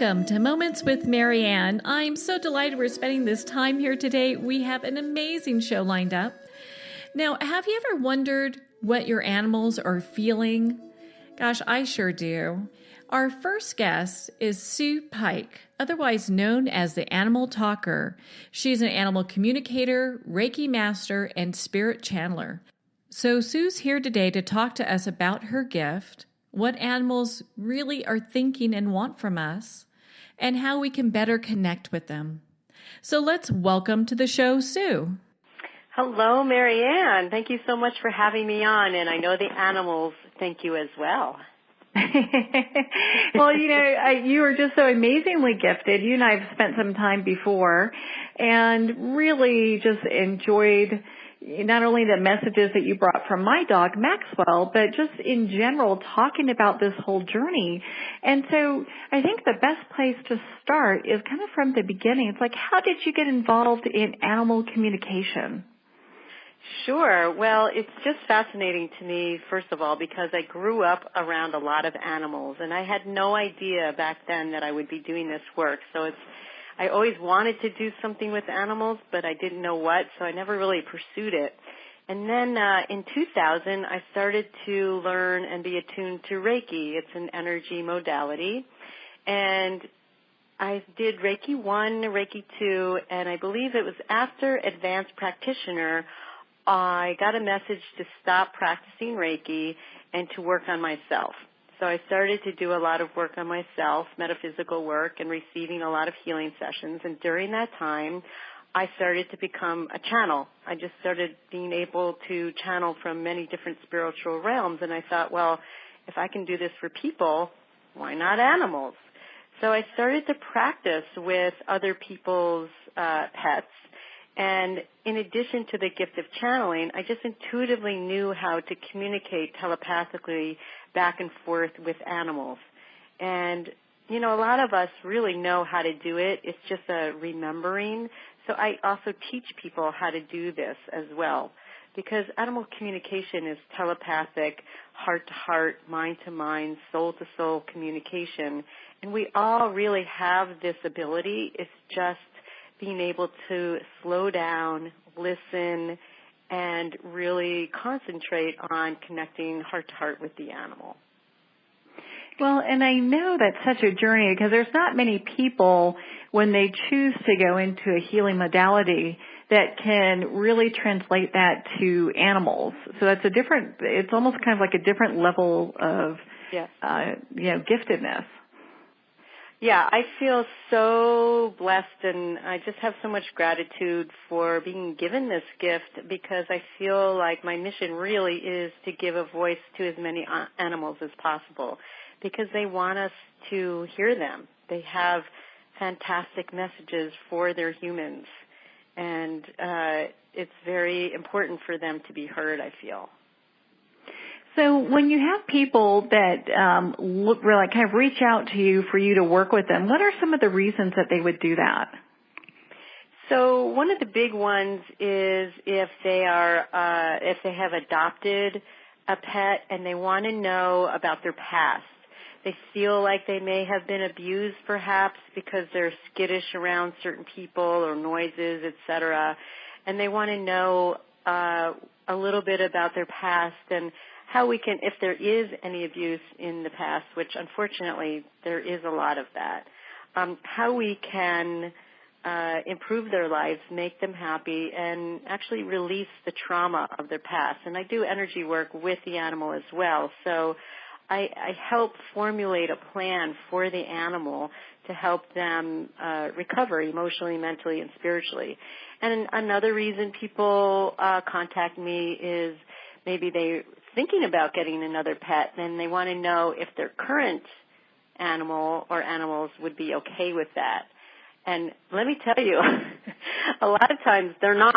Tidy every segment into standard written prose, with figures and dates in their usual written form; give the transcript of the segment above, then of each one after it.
Welcome to Moments with Marianne. I'm so delighted we're spending this time here today. We have an amazing show lined up. Now, have you ever wondered what your animals are feeling? Gosh, I sure do. Our first guest is Sue-Pike, otherwise known as the Animal Talker. She's an animal communicator, Reiki master, and spirit channeler. So Sue's here today to talk to us about her gift, what animals really are thinking and want from us, and how we can better connect with them. So let's welcome to the show, Sue. Hello, Marianne. Thank you so much for having me on, and I know the animals thank you as well. Well, you are just so amazingly gifted. You and I have spent some time before and really just enjoyed not only the messages that you brought from my dog, Maxwell, but just in general talking about this whole journey. And so I think the best place to start is kind of from the beginning. It's like, how did you get involved in animal communication? Sure. Well, it's just fascinating to me, first of all, because I grew up around a lot of animals, and I had no idea back then that I would be doing this work. So I always wanted to do something with animals, but I didn't know what, so I never really pursued it. And then in 2000, I started to learn and be attuned to Reiki. It's an energy modality. And I did Reiki 1, Reiki 2, and I believe it was after Advanced Practitioner, I got a message to stop practicing Reiki and to work on myself. So I started to do a lot of work on myself, metaphysical work, and receiving a lot of healing sessions. And during that time, I started to become a channel. I just started being able to channel from many different spiritual realms. And I thought, well, if I can do this for people, why not animals? So I started to practice with other people's pets. And in addition to the gift of channeling, I just intuitively knew how to communicate telepathically back and forth with animals. And, a lot of us really know how to do it. It's just a remembering. So I also teach people how to do this as well, because animal communication is telepathic, heart-to-heart, mind-to-mind, soul-to-soul communication. And we all really have this ability. It's just being able to slow down, listen, and really concentrate on connecting heart-to-heart with the animal. Well, and I know that's such a journey because there's not many people when they choose to go into a healing modality that can really translate that to animals. So that's it's almost kind of like a different level of, yes. Giftedness. Yeah, I feel so blessed, and I just have so much gratitude for being given this gift, because I feel like my mission really is to give a voice to as many animals as possible, because they want us to hear them. They have fantastic messages for their humans, and it's very important for them to be heard, I feel. So when you have people that really kind of reach out to you for you to work with them, what are some of the reasons that they would do that? So one of the big ones is if they have adopted a pet and they want to know about their past. They feel like they may have been abused, perhaps, because they're skittish around certain people or noises, etc. And they want to know a little bit about their past and how we can, if there is any abuse in the past, which unfortunately there is a lot of that, how we can improve their lives, make them happy, and actually release the trauma of their past. And I do energy work with the animal as well. So I help formulate a plan for the animal to help them recover emotionally, mentally, and spiritually. And another reason people contact me is maybe they're thinking about getting another pet, and they want to know if their current animal or animals would be okay with that. And let me tell you, a lot of times they're not.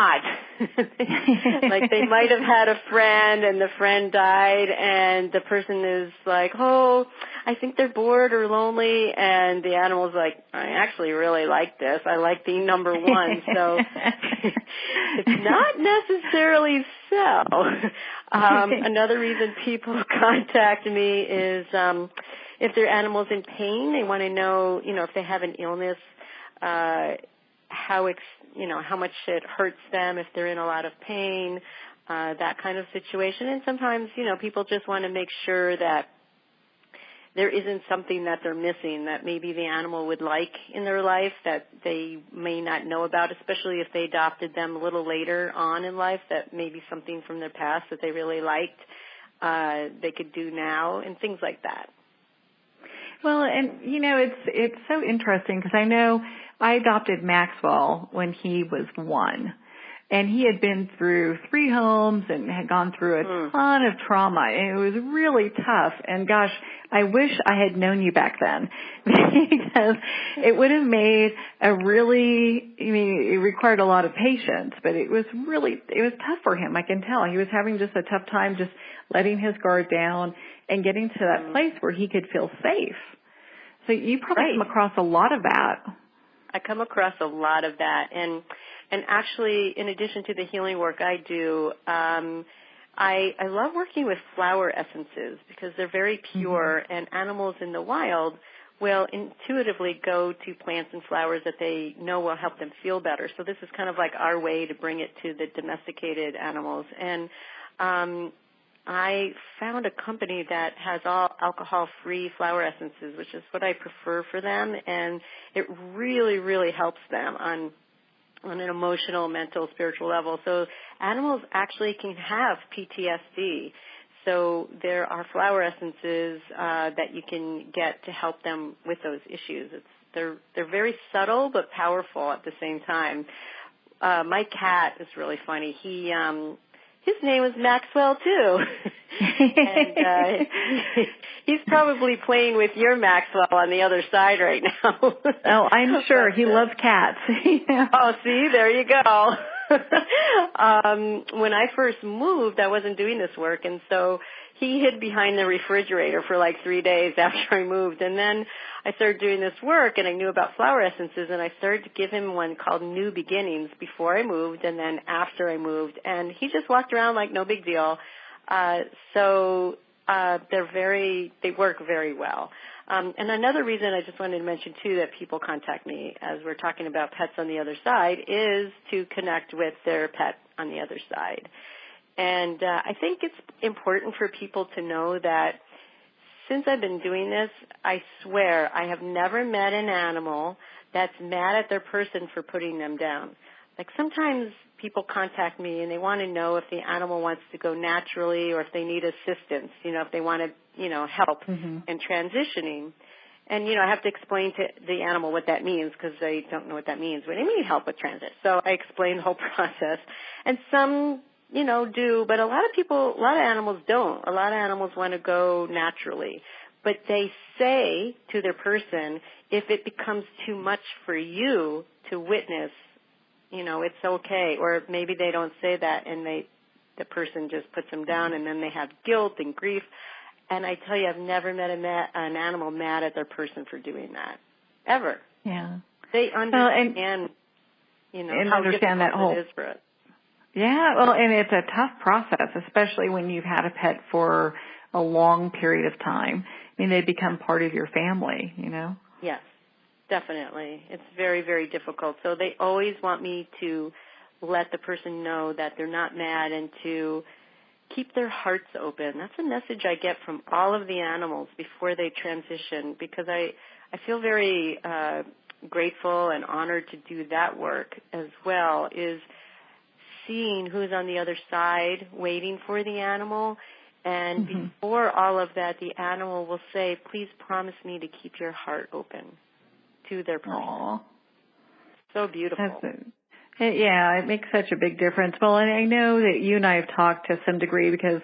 Like they might have had a friend and the friend died and the person is like, oh, I think they're bored or lonely. And the animal's like, I actually really like this. I like being number one. So it's not necessarily so. Another reason people contact me is if their animal's in pain, they want to know, if they have an illness, how much it hurts them if they're in a lot of pain, that kind of situation. And sometimes, people just want to make sure that there isn't something that they're missing that maybe the animal would like in their life that they may not know about, especially if they adopted them a little later on in life, that maybe something from their past that they really liked they could do now, and things like that. Well, and, it's so interesting because I know I adopted Maxwell when he was 1. And he had been through 3 homes and had gone through a ton of trauma. And it was really tough. And gosh, I wish I had known you back then because it would have made it required a lot of patience, but it was tough for him. I can tell he was having just a tough time just letting his guard down and getting to that place where he could feel safe. So you probably come across a lot of that. I come across a lot of that. And actually, in addition to the healing work I do, I love working with flower essences because they're very pure, and animals in the wild will intuitively go to plants and flowers that they know will help them feel better. So this is kind of like our way to bring it to the domesticated animals. And I found a company that has all alcohol-free flower essences, which is what I prefer for them, and it really, really helps them on an emotional, mental, spiritual level. So animals actually can have PTSD. So there are flower essences that you can get to help them with those issues. They're very subtle but powerful at the same time. My cat is really funny. His name is Maxwell, too. And he's probably playing with your Maxwell on the other side right now. Oh, I'm sure. He loves cats. Oh, see, there you go. When I first moved, I wasn't doing this work, and so he hid behind the refrigerator for like 3 days after I moved. And then I started doing this work, and I knew about flower essences, and I started to give him one called New Beginnings before I moved and then after I moved. And he just walked around like no big deal. So they work very well. And another reason I just wanted to mention, too, that people contact me as we're talking about pets on the other side is to connect with their pet on the other side. And I think it's important for people to know that since I've been doing this, I swear I have never met an animal that's mad at their person for putting them down. Like sometimes people contact me and they want to know if the animal wants to go naturally or if they need assistance, if they want to, help in transitioning. And, I have to explain to the animal what that means because they don't know what that means. What do you mean help with transit? So I explain the whole process. And some, do, but a lot of animals don't. A lot of animals want to go naturally. But they say to their person, if it becomes too much for you to witness, it's okay. Or maybe they don't say that and the person just puts them down and then they have guilt and grief. And I tell you, I've never met an animal mad at their person for doing that. Ever. Yeah. They understand, and how understand that whole, it is for us. Yeah, well, and it's a tough process, especially when you've had a pet for a long period of time. I mean, they become part of your family, Yes, definitely. It's very, very difficult. So they always want me to let the person know that they're not mad and to keep their hearts open. That's a message I get from all of the animals before they transition because I feel very grateful and honored to do that work as well, is seeing who's on the other side waiting for the animal. And before all of that, the animal will say, please promise me to keep your heart open to their person. Aww. So beautiful. It makes such a big difference. Well, and I know that you and I have talked to some degree because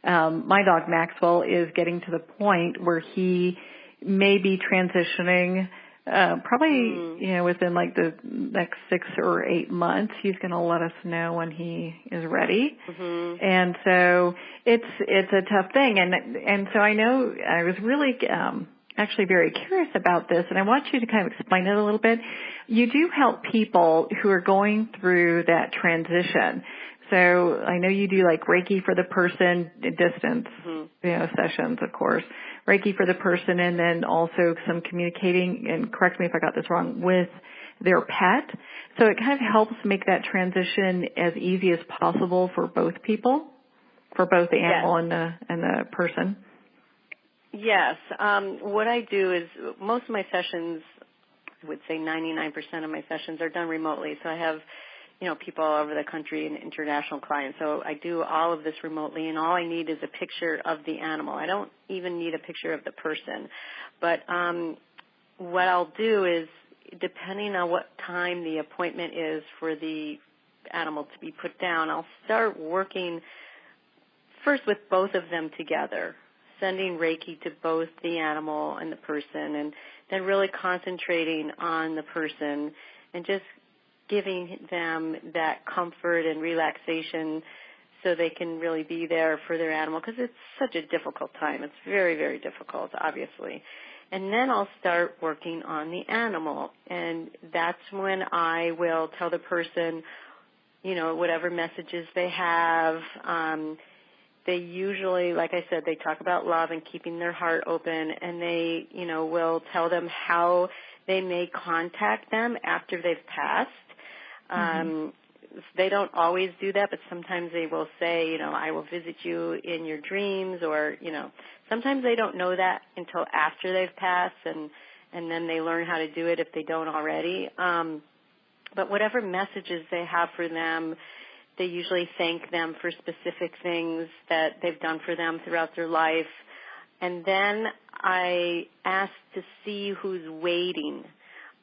my dog Maxwell is getting to the point where he may be transitioning probably, within like the next 6 or 8 months. He's going to let us know when he is ready. And so it's a tough thing. And so I know I was really actually very curious about this, and I want you to kind of explain it a little bit. You do help people who are going through that transition. So I know you do like Reiki for the person, distance, sessions, of course. Reiki for the person, and then also some communicating, and correct me if I got this wrong, with their pet. So it kind of helps make that transition as easy as possible for both people, for both the animal and the person. Yes. What I do is most of my sessions, I would say 99% of my sessions are done remotely. So I have, people all over the country and international clients. So I do all of this remotely, and all I need is a picture of the animal. I don't even need a picture of the person. But what I'll do is, depending on what time the appointment is for the animal to be put down, I'll start working first with both of them together, sending Reiki to both the animal and the person, and then really concentrating on the person and just giving them that comfort and relaxation so they can really be there for their animal, because it's such a difficult time. It's very, very difficult, obviously. And then I'll start working on the animal, and that's when I will tell the person, whatever messages they have. They usually, like I said, they talk about love and keeping their heart open, and they, will tell them how they may contact them after they've passed. They don't always do that, but sometimes they will say, I will visit you in your dreams, or, sometimes they don't know that until after they've passed, and then they learn how to do it if they don't already. But whatever messages they have for them, they usually thank them for specific things that they've done for them throughout their life. And then I ask to see who's waiting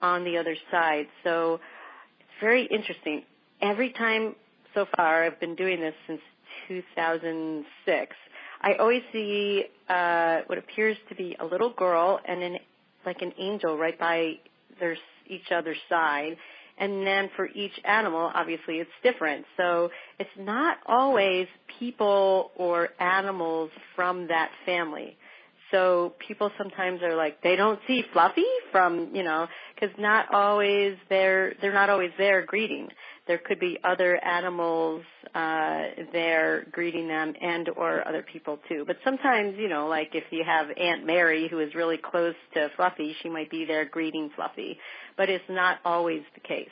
on the other side. So it's very interesting. Every time so far, I've been doing this since 2006, I always see what appears to be a little girl and like an angel right by each other's side. And then for each animal, obviously, it's different. So it's not always people or animals from that family. So people sometimes are like, they don't see Fluffy from, because they're not always there greeting. There could be other animals there greeting them, and or other people too. But sometimes, like if you have Aunt Mary, who is really close to Fluffy, she might be there greeting Fluffy. But it's not always the case.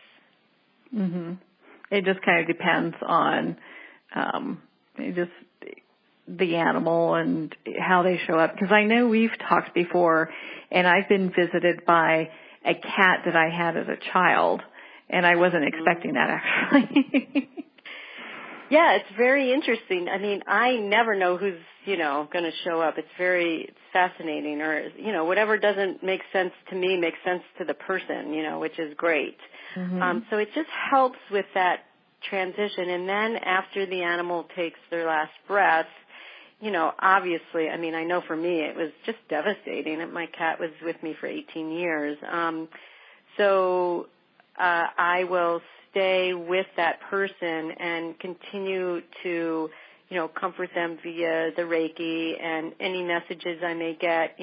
Mm-hmm. It just kind of depends on just the animal and how they show up. Because I know we've talked before, and I've been visited by a cat that I had as a child, and I wasn't expecting that, actually. Yeah, it's very interesting. I mean, I never know who's, going to show up. It's fascinating, or, whatever doesn't make sense to me makes sense to the person, which is great. Mm-hmm. So it just helps with that transition. And then after the animal takes their last breath, obviously, I mean, I know for me it was just devastating. My cat was with me for 18 years. So I will stay with that person and continue to, comfort them via the Reiki and any messages I may get,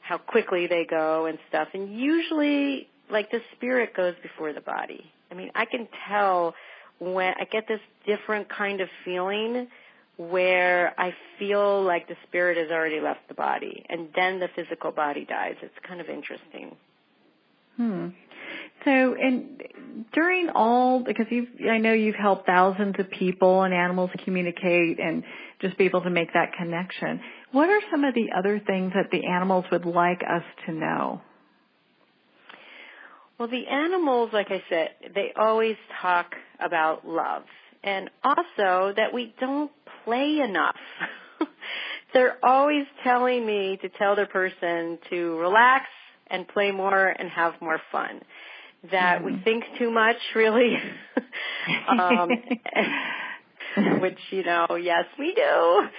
how quickly they go and stuff. And usually, like, the spirit goes before the body. I mean, I can tell when I get this different kind of feeling where I feel like the spirit has already left the body, and then the physical body dies. It's kind of interesting. So, and during all, because I know you've helped thousands of people and animals communicate and just be able to make that connection, what are some of the other things that the animals would like us to know? Well, the animals, like I said, they always talk about love, and also that we don't play enough. They're always telling me to tell their person to relax and play more and have more fun. That we think too much, really, which, yes, we do.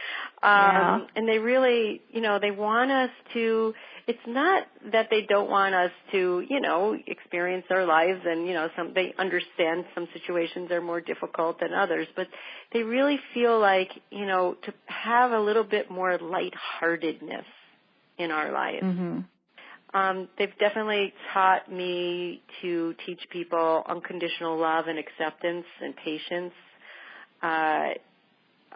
And they really, they want us to, it's not that they don't want us to, experience our lives and, they understand some situations are more difficult than others, but they really feel like, to have a little bit more lightheartedness in our lives. Mm-hmm. They've definitely taught me to teach people unconditional love and acceptance and patience. a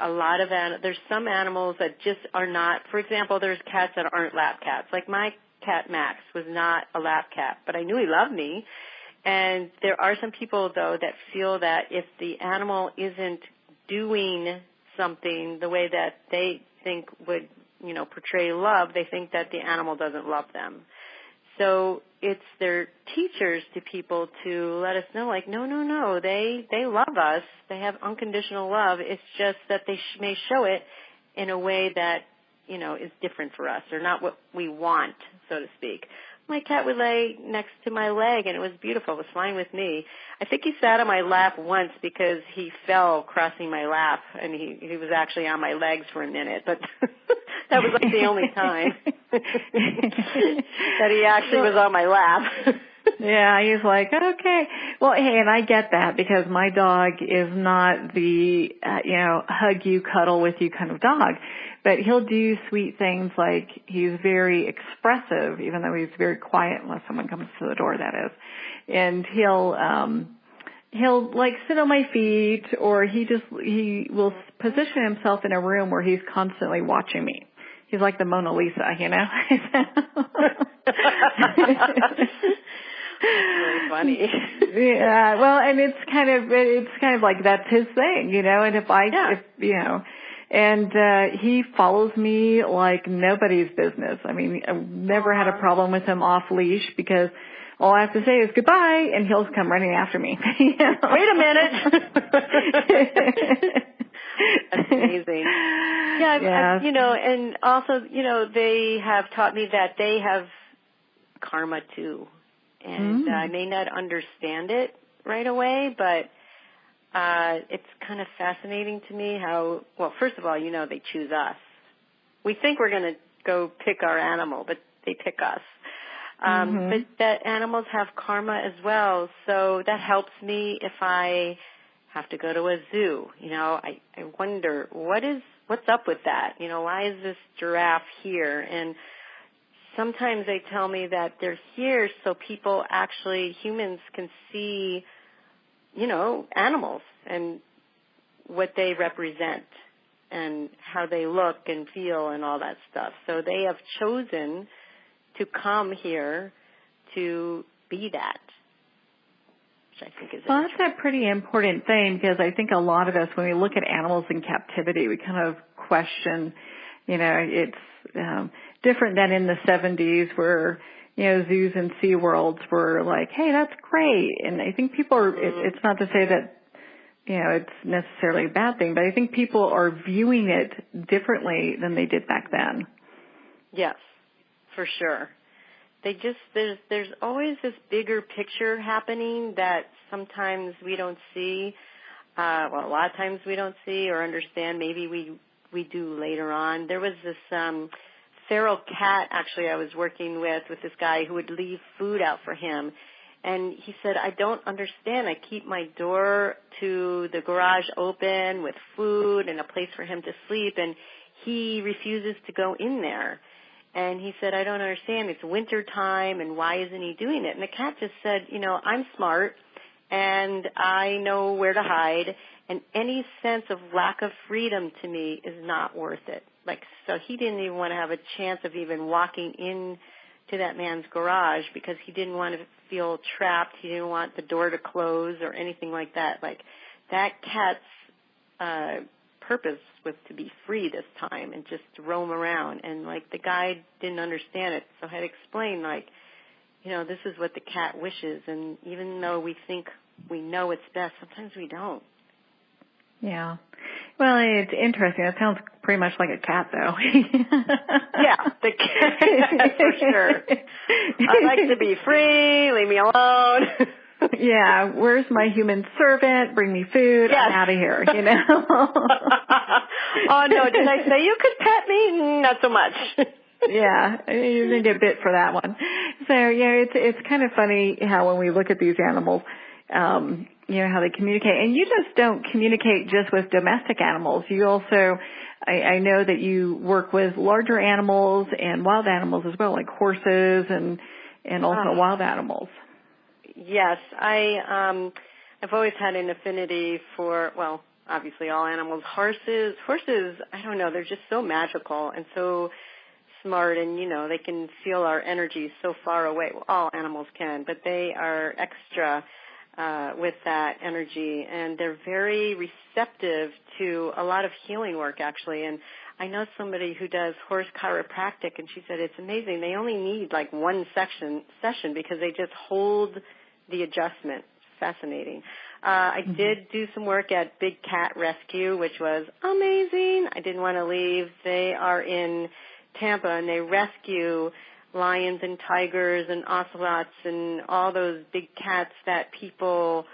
lot of there's some animals that just are not. For example, there's cats that aren't lap cats. Like my cat Max was not a lap cat, but I knew he loved me. And there are some people, though, that feel that if the animal isn't doing something the way that they think would, portray love, they think that the animal doesn't love them. So it's their teachers to people to let us know, like, no, they love us. They have unconditional love. It's just that they may show it in a way that, is different for us or not what we want, so to speak. My cat would lay next to my leg, and it was beautiful. It was fine with me. I think he sat on my lap once because he fell crossing my lap, and he was actually on my legs for a minute, but that was like the only time that he actually was on my lap. Yeah, he's like, okay. Well, hey, and I get that because my dog is not the, hug you, cuddle with you kind of dog. But he'll do sweet things like he's very expressive, even though he's very quiet unless someone comes to the door, that is. And he'll like sit on my feet, or he will position himself in a room where he's constantly watching me. He's like the Mona Lisa, Really funny. Yeah, well, and it's kind of like that's his thing, and and he follows me like nobody's business. I mean, I've never had a problem with him off leash because all I have to say is goodbye and he'll come running after me. Wait a minute. That's amazing. Yeah, and also, they have taught me that they have karma too. And I may not understand it right away, but it's kind of fascinating to me how, well, first of all, they choose us. We think we're going to go pick our animal, but they pick us. But that animals have karma as well, so that helps me if I have to go to a zoo. I wonder, what's up with that? Why is this giraffe here? And sometimes they tell me that they're here so people humans can see, animals and what they represent and how they look and feel and all that stuff. So they have chosen to come here to be that, which I think is Well, that's a pretty important thing because I think a lot of us, when we look at animals in captivity, we kind of question, it's different than in the 70s where, zoos and sea worlds were like, hey, that's great. And I think people are, it's not to say that, it's necessarily a bad thing, but I think people are viewing it differently than they did back then. Yes, for sure. There's always this bigger picture happening that sometimes we don't see. A lot of times we don't see or understand. Maybe we do later on. There was this feral cat, actually, I was working with this guy who would leave food out for him. And he said, I don't understand. I keep my door to the garage open with food and a place for him to sleep, and he refuses to go in there. And he said, I don't understand. It's winter time, and why isn't he doing it? And the cat just said, I'm smart, and I know where to hide, and any sense of lack of freedom to me is not worth it. So he didn't even want to have a chance of even walking in to that man's garage because he didn't want to feel trapped. He didn't want the door to close or anything like that. That cat's purpose was to be free this time and just roam around. And the guy didn't understand it, so I had to explain this is what the cat wishes. And even though we think we know it's best, sometimes we don't. Yeah. Well, it's interesting. It sounds pretty much like a cat, though. Yeah, the cat, for sure. I like to be free. Leave me alone. Yeah, where's my human servant? Bring me food. Yes. I'm out of here, Oh, no, did I say you could pet me? Not so much. Yeah, you're going to get bit for that one. So, it's kind of funny how when we look at these animals, how they communicate. And you just don't communicate just with domestic animals. You also, I know that you work with larger animals and wild animals as well, like horses and also wild animals. Yes, I've always had an affinity for, obviously all animals. Horses, I don't know, they're just so magical and so smart, and, they can feel our energy so far away. Well, all animals can, but they are extra with that energy, and they're very receptive to a lot of healing work, actually. And I know somebody who does horse chiropractic, and she said it's amazing. They only need like one session because they just hold the adjustment. Fascinating. I did do some work at Big Cat Rescue, which was amazing. I didn't want to leave. They are in Tampa, and they rescue lions and tigers and ocelots and all those big cats that people,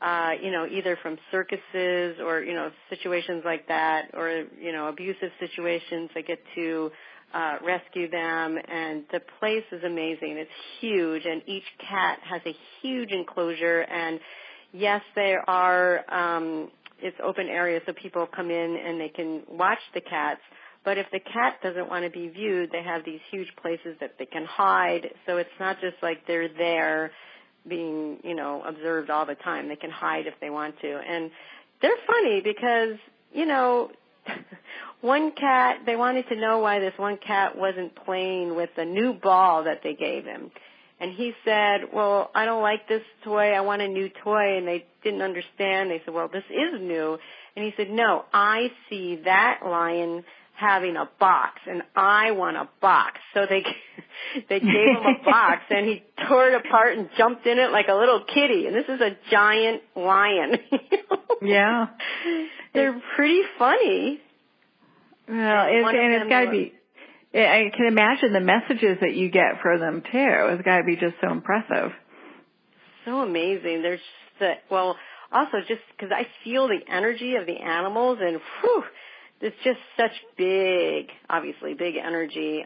either from circuses or, situations like that, or, abusive situations, they get to rescue them. And the place is amazing. It's huge, and each cat has a huge enclosure. And yes, there are, it's open area, so people come in and they can watch the cats. But if the cat doesn't want to be viewed, they have these huge places that they can hide. So it's not just like they're there being, observed all the time. They can hide if they want to. And they're funny because, one cat, they wanted to know why this one cat wasn't playing with the new ball that they gave him. And he said, well, I don't like this toy. I want a new toy. And they didn't understand. They said, well, this is new. And he said, no, I see that lion having a box, and I want a box. So they gave him a box, and he tore it apart and jumped in it like a little kitty. And this is a giant lion. Yeah. They're pretty funny. Well, it's got to be, I can imagine the messages that you get from them, too. It's got to be just so impressive. So amazing. There's also just because I feel the energy of the animals, and whew, it's just such big energy.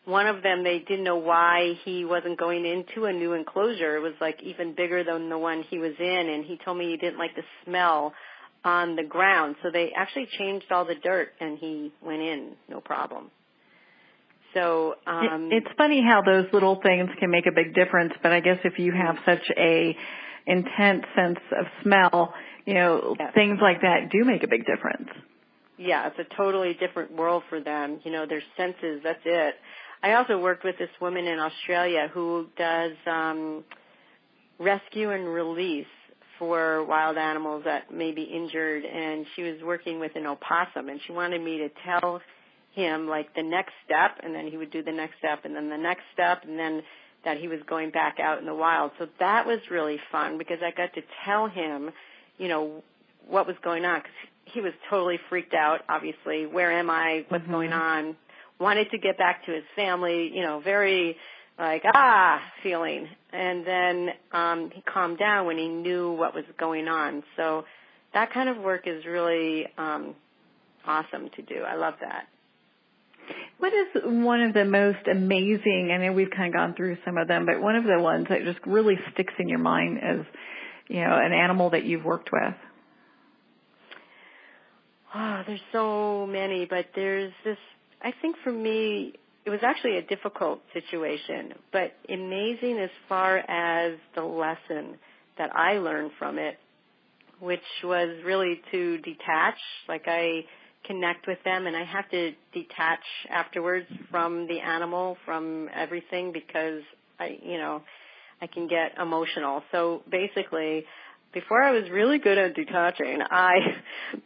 One of them, they didn't know why he wasn't going into a new enclosure. It was like even bigger than the one he was in, and he told me he didn't like the smell on the ground. So they actually changed all the dirt, and he went in, no problem. So it's funny how those little things can make a big difference, but I guess if you have such a intense sense of smell, yes. Things like that do make a big difference. Yeah, it's a totally different world for them. Their senses, that's it. I also worked with this woman in Australia who does rescue and release for wild animals that may be injured, and she was working with an opossum, and she wanted me to tell him, like, the next step, and then he would do the next step, and then the next step, and then that he was going back out in the wild. So that was really fun because I got to tell him, what was going on, because he was totally freaked out, obviously. Where am I? What's going on? Wanted to get back to his family, very like, feeling. And then he calmed down when he knew what was going on. So that kind of work is really awesome to do. I love that. What is one of the most amazing, I know we've kind of gone through some of them, but one of the ones that just really sticks in your mind as, an animal that you've worked with? Oh, there's so many, but there's this, I think for me, it was actually a difficult situation, but amazing as far as the lesson that I learned from it, which was really to detach, like I connect with them, and I have to detach afterwards from the animal, from everything, because I can get emotional. So basically, before I was really good at detaching, I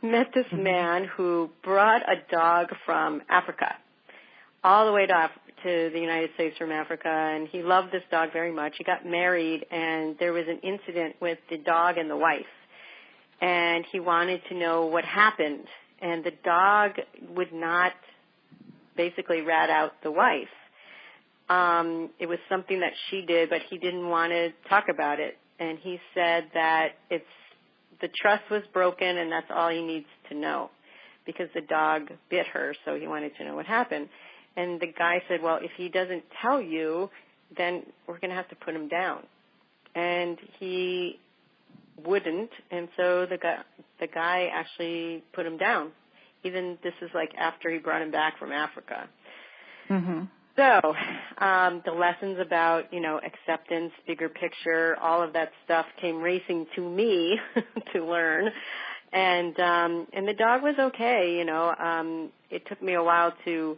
met this man who brought a dog from Africa, all the way to the United States from Africa, and he loved this dog very much. He got married, and there was an incident with the dog and the wife, and he wanted to know what happened, and the dog would not basically rat out the wife. It was something that she did, but he didn't want to talk about it. And he said that the trust was broken, and that's all he needs to know, because the dog bit her, so he wanted to know what happened. And the guy said, well, if he doesn't tell you, then we're going to have to put him down. And he wouldn't, and so the guy actually put him down. Even this is like after he brought him back from Africa. Mm-hmm. So the lessons about, acceptance, bigger picture, all of that stuff came racing to me to learn. And the dog was okay, you know. It took me a while to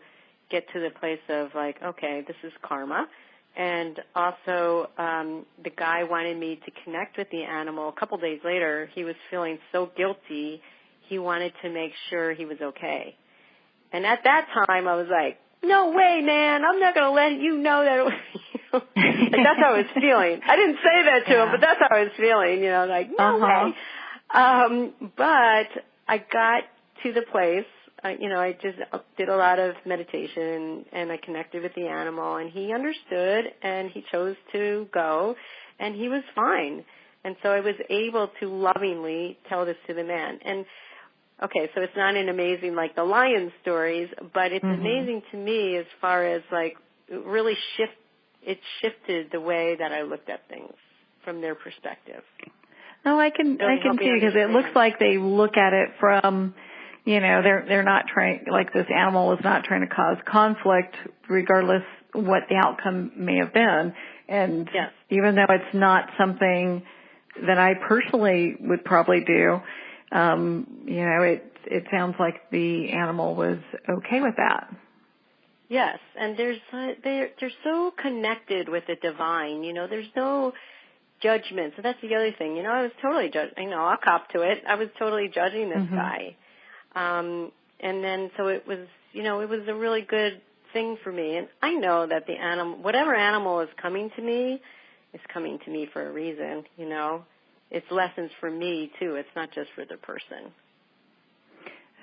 get to the place of like, okay, this is karma. And also, the guy wanted me to connect with the animal. A couple days later, he was feeling so guilty, he wanted to make sure he was okay. And at that time, I was like, no way, man, I'm not going to let you know that it was you. Like, that's how I was feeling. I didn't say that to him, but that's how I was feeling, you know, like, no way. But I got to the place, you know, I just did a lot of meditation, and I connected with the animal, and he understood, and he chose to go, and he was fine. And so I was able to lovingly tell this to the man. And okay, so it's not an amazing like the lion stories, but it's amazing to me as far as like really it shifted the way that I looked at things from their perspective. No, I can see, because it looks like they look at it from, you know, they're not trying, like this animal is not trying to cause conflict regardless what the outcome may have been. And even though it's not something that I personally would probably do, you know, it sounds like the animal was okay with that. Yes, and they're so connected with the divine. You know, there's no judgment. So that's the other thing. You know, I was totally you know, I'll cop to it. I was totally judging this guy. And then so it was, you know, it was a really good thing for me. And I know that the animal, whatever animal is coming to me for a reason, you know. It's lessons for me, too. It's not just for the person.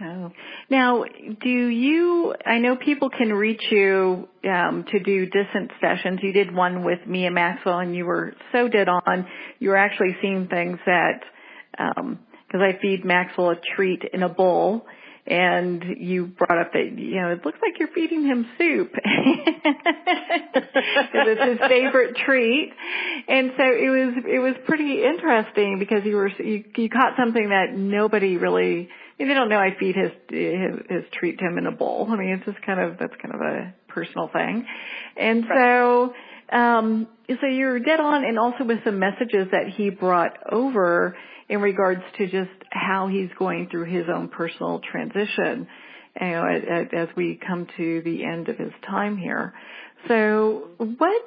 Oh. Now, I know people can reach you to do distance sessions. You did one with me and Maxwell, and you were so dead on. You were actually seeing things that, because I feed Maxwell a treat in a bowl, and you brought up that, you know, it looks like you're feeding him soup because it's his favorite treat. And so it was pretty interesting, because you caught something that nobody really, they don't know I feed his treat to him in a bowl. I mean, it's just that's kind of a personal thing. And so you're dead on, and also with some messages that he brought over in regards to just how he's going through his own personal transition, you know, as we come to the end of his time here. So what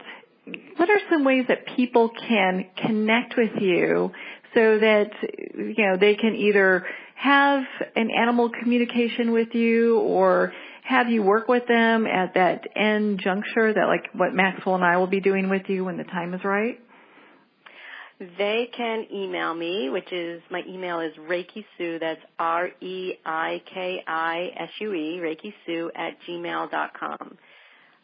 are some ways that people can connect with you so that, you know, they can either have an animal communication with you, or have you work with them at that end juncture, that like what Maxwell and I will be doing with you when the time is right? They can email me, my email is Reiki Sue, that's REIKISUE, Reiki Sue @gmail.com.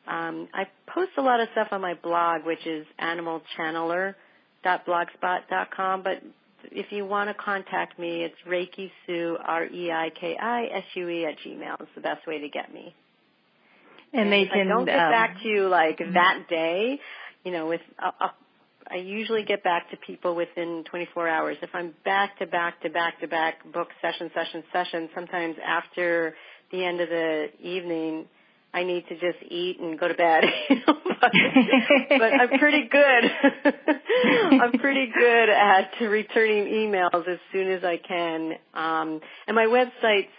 I post a lot of stuff on my blog, which is animalchanneler.blogspot.com, but if you want to contact me, it's Reiki Sue, REIKISUE @gmail. It's the best way to get me. And they can. I don't get back to you like that day, you know, I usually get back to people within 24 hours. If I'm back to back, book session, sometimes after the end of the evening, I need to just eat and go to bed. but I'm pretty good. I'm pretty good at returning emails as soon as I can. And my website's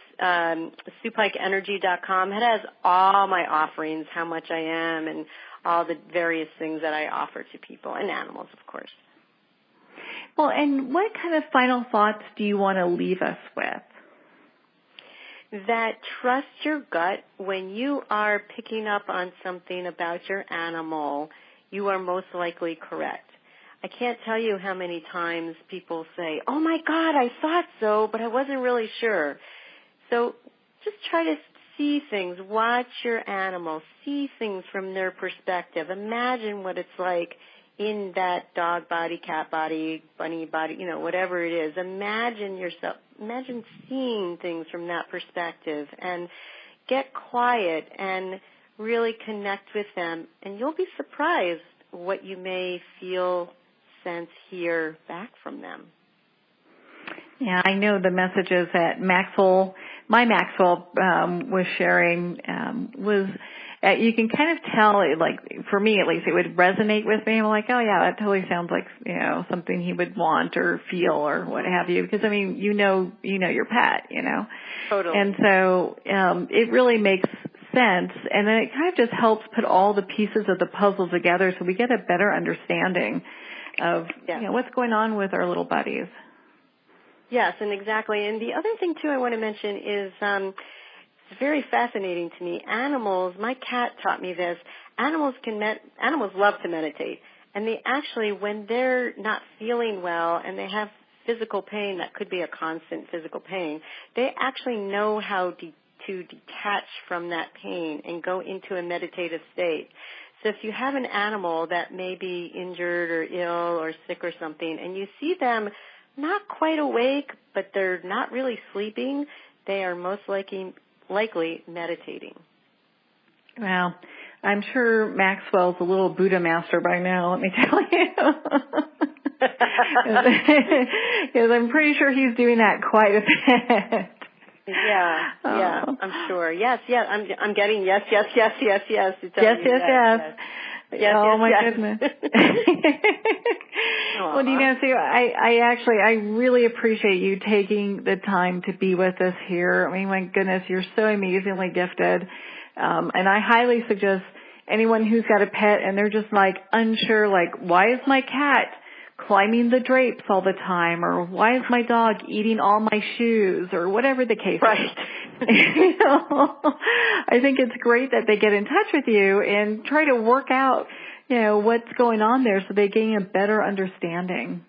sue-pikeenergy.com. It has all my offerings, how much I am, and all the various things that I offer to people and animals, of course. Well, and what kind of final thoughts do you want to leave us with? That trust your gut. When you are picking up on something about your animal, you are most likely correct. I can't tell you how many times people say, oh my God, I thought so, but I wasn't really sure. So just try to see things, watch your animal, see things from their perspective. Imagine what it's like in that dog body, cat body, bunny body, you know, whatever it is. Imagine seeing things from that perspective, and get quiet and really connect with them, and you'll be surprised what you may feel, sense, hear back from them. Yeah, I know the messages that my Maxwell was sharing was you can kind of tell, like, for me at least, it would resonate with me. I'm like, oh yeah, that totally sounds like, something he would want or feel or what have you. Because, I mean, you know your pet, Totally. And so, it really makes sense. And then it kind of just helps put all the pieces of the puzzle together so we get a better understanding of, what's going on with our little buddies. Yes, and exactly. And the other thing, too, I want to mention is it's very fascinating to me. Animals, my cat taught me this, animals love to meditate. And they actually, when they're not feeling well and they have physical pain that could be a constant physical pain, they actually know how to detach from that pain and go into a meditative state. So if you have an animal that may be injured or ill or sick or something, and you see them not quite awake, but they're not really sleeping, they are most likely meditating. Well, I'm sure Maxwell's a little Buddha master by now, let me tell you. Because I'm pretty sure he's doing that quite a bit. Yeah, I'm sure. Yes, I'm getting yes. Yes. Yes, oh my yes. goodness. Well, Sue, I really appreciate you taking the time to be with us here. I mean, my goodness, you're so amazingly gifted. And I highly suggest anyone who's got a pet and they're just like unsure, like, why is my cat climbing the drapes all the time, or why is my dog eating all my shoes, or whatever the case is. I think it's great that they get in touch with you and try to work out, what's going on there so they gain a better understanding.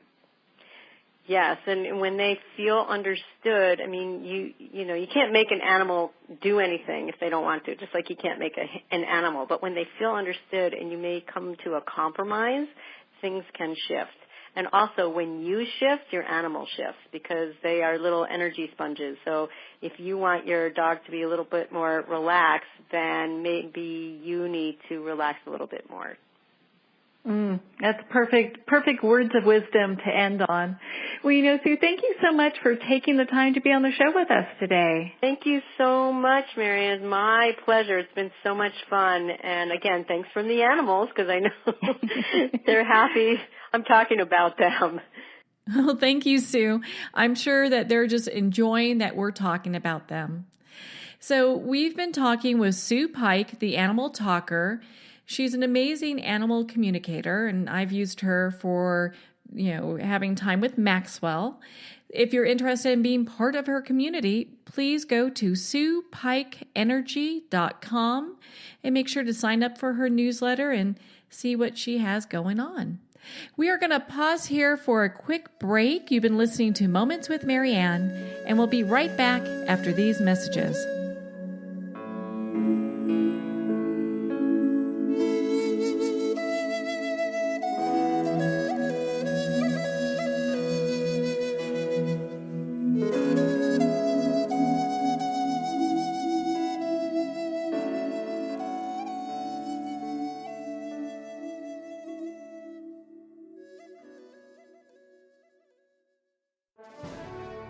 Yes, and when they feel understood, I mean, you can't make an animal do anything if they don't want to, just like you can't make an animal. But when they feel understood and you may come to a compromise, things can shift. And also, when you shift, your animal shifts because they are little energy sponges. So if you want your dog to be a little bit more relaxed, then maybe you need to relax a little bit more. That's perfect words of wisdom to end on. Well, Sue, thank you so much for taking the time to be on the show with us today. Thank you so much, Marianne. My pleasure. It's been so much fun. And again, thanks from the animals because I know they're happy I'm talking about them. Oh, thank you, Sue. I'm sure that they're just enjoying that we're talking about them. So we've been talking with sue-pike, the animal talker. She's an amazing animal communicator, and I've used her for, having time with Maxwell. If you're interested in being part of her community, please go to sue-pikeenergy.com and make sure to sign up for her newsletter and see what she has going on. We are going to pause here for a quick break. You've been listening to Moments with Marianne, and we'll be right back after these messages.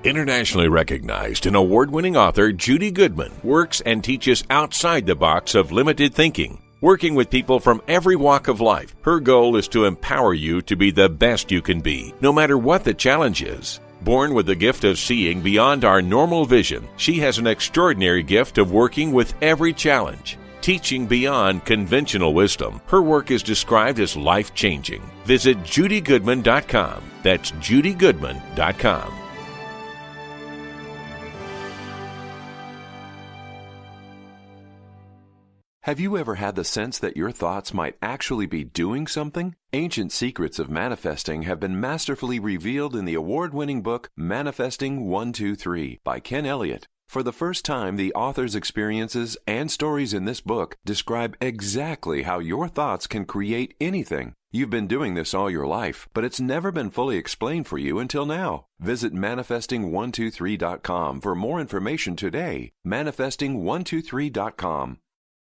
Internationally recognized and award-winning author Judy Goodman works and teaches outside the box of limited thinking. Working with people from every walk of life, her goal is to empower you to be the best you can be, no matter what the challenge is. Born with the gift of seeing beyond our normal vision, she has an extraordinary gift of working with every challenge. Teaching beyond conventional wisdom, her work is described as life-changing. Visit judygoodman.com. That's judygoodman.com. Have you ever had the sense that your thoughts might actually be doing something? Ancient secrets of manifesting have been masterfully revealed in the award-winning book Manifesting 1-2-3 by Ken Elliott. For the first time, the author's experiences and stories in this book describe exactly how your thoughts can create anything. You've been doing this all your life, but it's never been fully explained for you until now. Visit manifesting123.com for more information today. Manifesting123.com.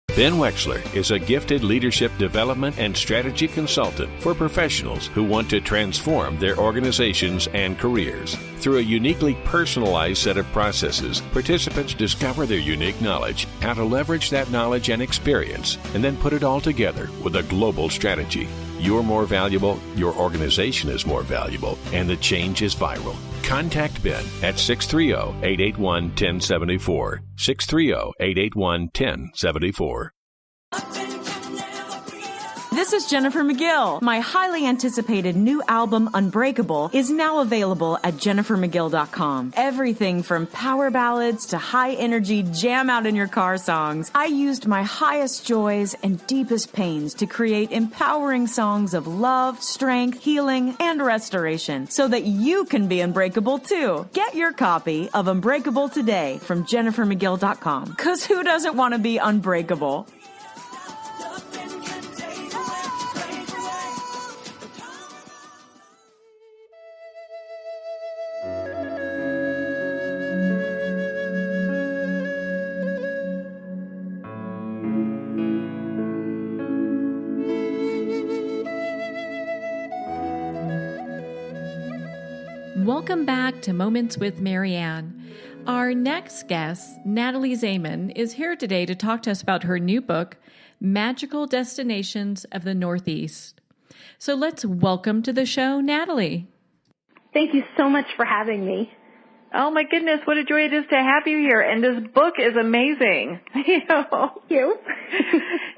Ben Wexler is a gifted leadership development and strategy consultant for professionals who want to transform their organizations and careers. Through a uniquely personalized set of processes, participants discover their unique knowledge, how to leverage that knowledge and experience, and then put it all together with a global strategy. You're more valuable, your organization is more valuable, and the change is viral. Contact Ben at 630-881-1074. 630-881-1074. This is Jennifer McGill. My highly anticipated new album, Unbreakable, is now available at jennifermcgill.com. Everything from power ballads to high-energy jam-out-in-your-car songs. I used my highest joys and deepest pains to create empowering songs of love, strength, healing, and restoration so that you can be unbreakable too. Get your copy of Unbreakable today from jennifermcgill.com. Because who doesn't want to be unbreakable? Welcome back to Moments with Marianne. Our next guest, Natalie Zaman, is here today to talk to us about her new book, Magical Destinations of the Northeast. So let's welcome to the show, Natalie. Thank you so much for having me. Oh my goodness, what a joy it is to have you here. And this book is amazing. Thank you.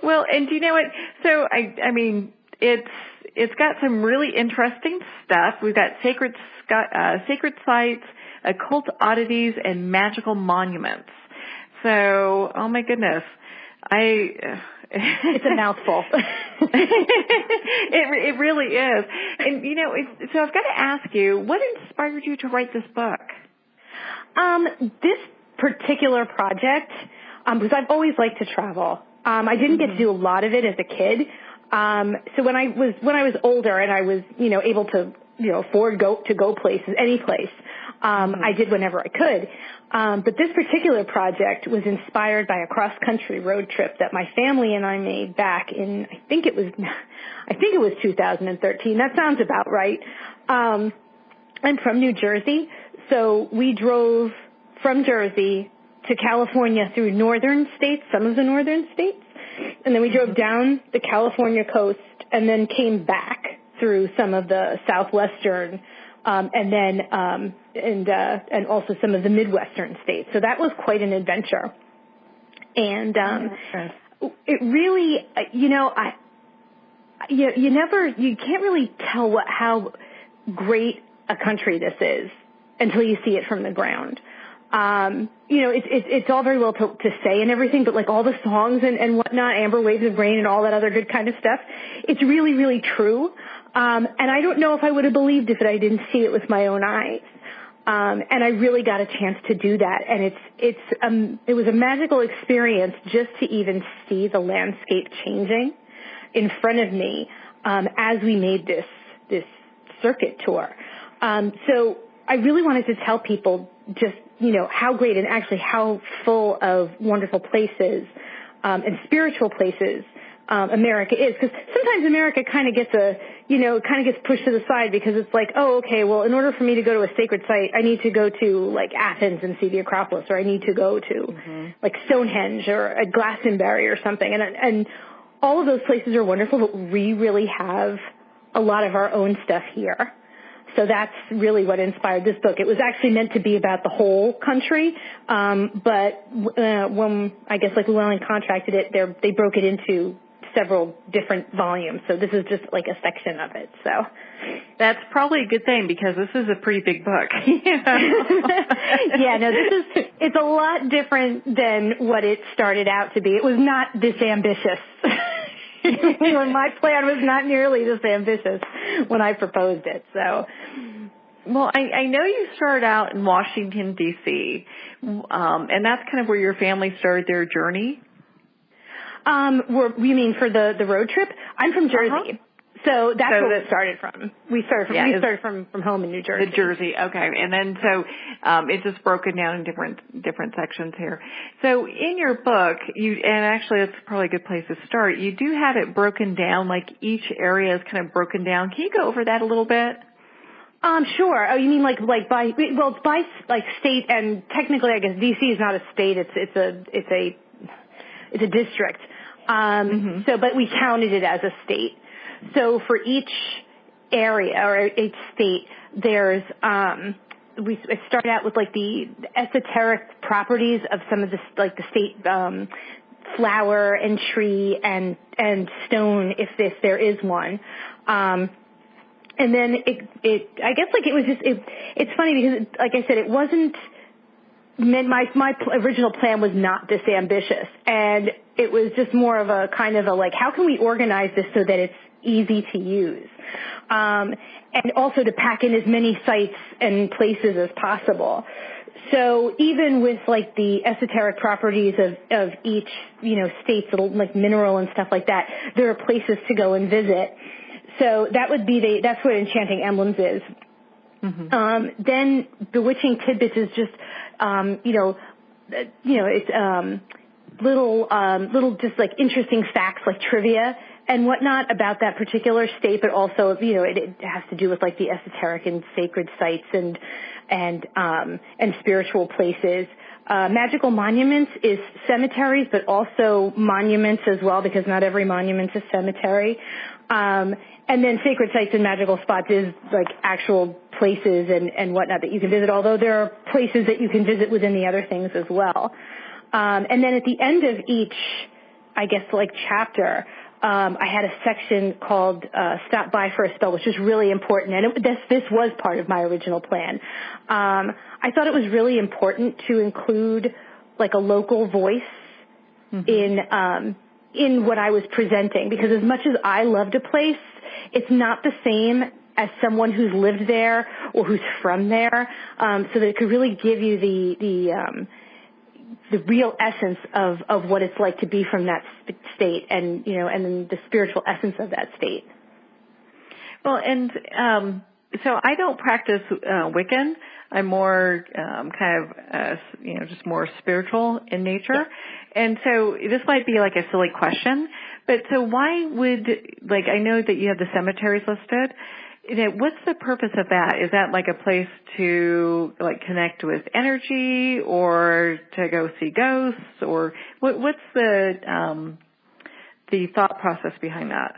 Well, and do you know what? So, I mean, it's got some really interesting stuff. We've got sacred sites, occult oddities, and magical monuments. So, oh my goodness. It's a mouthful. It really is. And, you know, so I've got to ask you, what inspired you to write this book? This particular project, because I've always liked to travel. I didn't get to do a lot of it as a kid. So when I was older and I was, able to, afford to go places, any place, I did whenever I could. But this particular project was inspired by a cross-country road trip that my family and I made back in, I think it was 2013. That sounds about right. I'm from New Jersey, so we drove from Jersey to California through northern states, some of the northern states, and then we drove down the California coast and then came back through some of the southwestern and also some of the Midwestern states. So that was quite an adventure. And it really, you can't really tell how great a country this is until you see it from the ground. It's all very well to say and everything, but like all the songs and whatnot, Amber Waves of Rain and all that other good kind of stuff, it's really, really true. And I don't know if I would have believed it if I didn't see it with my own eyes. And I really got a chance to do that. And it was a magical experience just to even see the landscape changing in front of me, as we made this circuit tour. So I really wanted to tell people just, how great and actually how full of wonderful places, and spiritual places, America is. Because sometimes America kind of gets pushed to the side because it's like, oh, okay, well, in order for me to go to a sacred site, I need to go to like Athens and see the Acropolis, or I need to go to like Stonehenge or a Glastonbury or something. And all of those places are wonderful, but we really have a lot of our own stuff here. So that's really what inspired this book. It was actually meant to be about the whole country, but when I guess like Llewellyn contracted it, they broke it into several different volumes. So this is just like a section of it. So that's probably a good thing because this is a pretty big book. Yeah, no, it's a lot different than what it started out to be. It was not this ambitious. My plan was not nearly this ambitious when I proposed it. So, well, I know you started out in Washington, D.C., and that's kind of where your family started their journey. You mean for the road trip? I'm from Jersey. So that's where we started from. We started from home in New Jersey. New Jersey, okay. And then so it's just broken down in different sections here. So in your book, and actually that's probably a good place to start, you do have it broken down, like each area is kind of broken down. Can you go over that a little bit? Sure. Oh, you mean like by, well, it's by like state, and technically I guess DC is not a state, it's a district. So, but we counted it as a state. So for each area or each state, there's, we start out with like the esoteric properties of some of the, like the state, flower and tree and stone, if there is one. And then I guess like it was just, it's funny because like I said, it wasn't, my original plan was not this ambitious, and it was just more of a kind of a like, how can we organize this so that it's easy to use, and also to pack in as many sites and places as possible. So even with like the esoteric properties of each, state's little like mineral and stuff like that, there are places to go and visit. So that would be that's what Enchanting Emblems is. Then Bewitching Tidbits is just, it's little just like interesting facts, like trivia and whatnot about that particular state, but also, it has to do with like the esoteric and sacred sites and spiritual places. Magical Monuments is cemeteries, but also monuments as well, because not every monument's a cemetery. And then Sacred Sites and Magical Spots is like actual places and whatnot that you can visit, although there are places that you can visit within the other things as well. And then at the end of each, I guess, like chapter, I had a section called Stop By for a Spell, which is really important. And this was part of my original plan. I thought it was really important to include like a local voice in what I was presenting, because as much as I loved a place, it's not the same as someone who's lived there or who's from there, so that it could really give you the real essence of what it's like to be from that state, and and then the spiritual essence of that state. Well, and so I don't practice Wiccan. I'm more just more spiritual in nature. And so this might be like a silly question, but so why would, like, I know that you have the cemeteries listed. What's the purpose of that? Is that like a place to like connect with energy, or to go see ghosts, or what's the thought process behind that?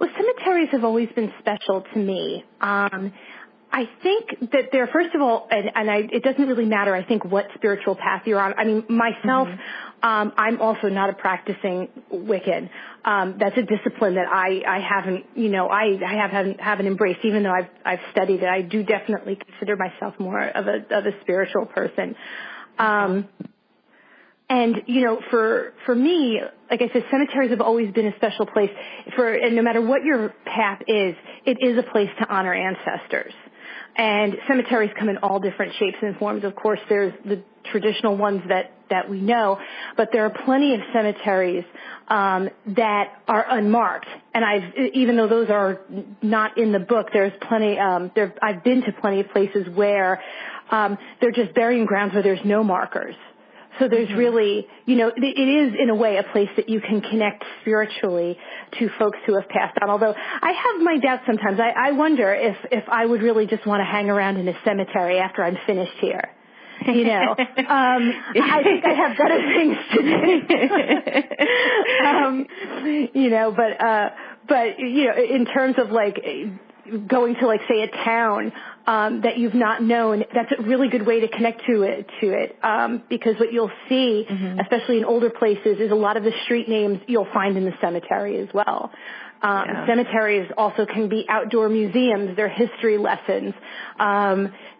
Well, cemeteries have always been special to me. I think that they're, first of all, it doesn't really matter, I think, what spiritual path you're on. I mean, myself, I'm also not a practicing Wiccan. That's a discipline that I haven't embraced, even though I've studied it. I do definitely consider myself more of a spiritual person. And, for me, like I said, cemeteries have always been a special place and no matter what your path is, it is a place to honor ancestors. And cemeteries come in all different shapes and forms. Of course, there's the traditional ones that we know, but there are plenty of cemeteries that are unmarked. And even though those are not in the book, there's plenty. I've been to plenty of places where they're just burying grounds where there's no markers. So there's really, it is in a way a place that you can connect spiritually to folks who have passed on. Although I have my doubts sometimes. I wonder if I would really just want to hang around in a cemetery after I'm finished here. I think I have better things to do. But in terms of like going to, like, say, a town that you've not known, that's a really good way to connect to it because what you'll see, especially in older places, is a lot of the street names you'll find in the cemetery as well. Cemeteries also can be outdoor museums. They're history lessons.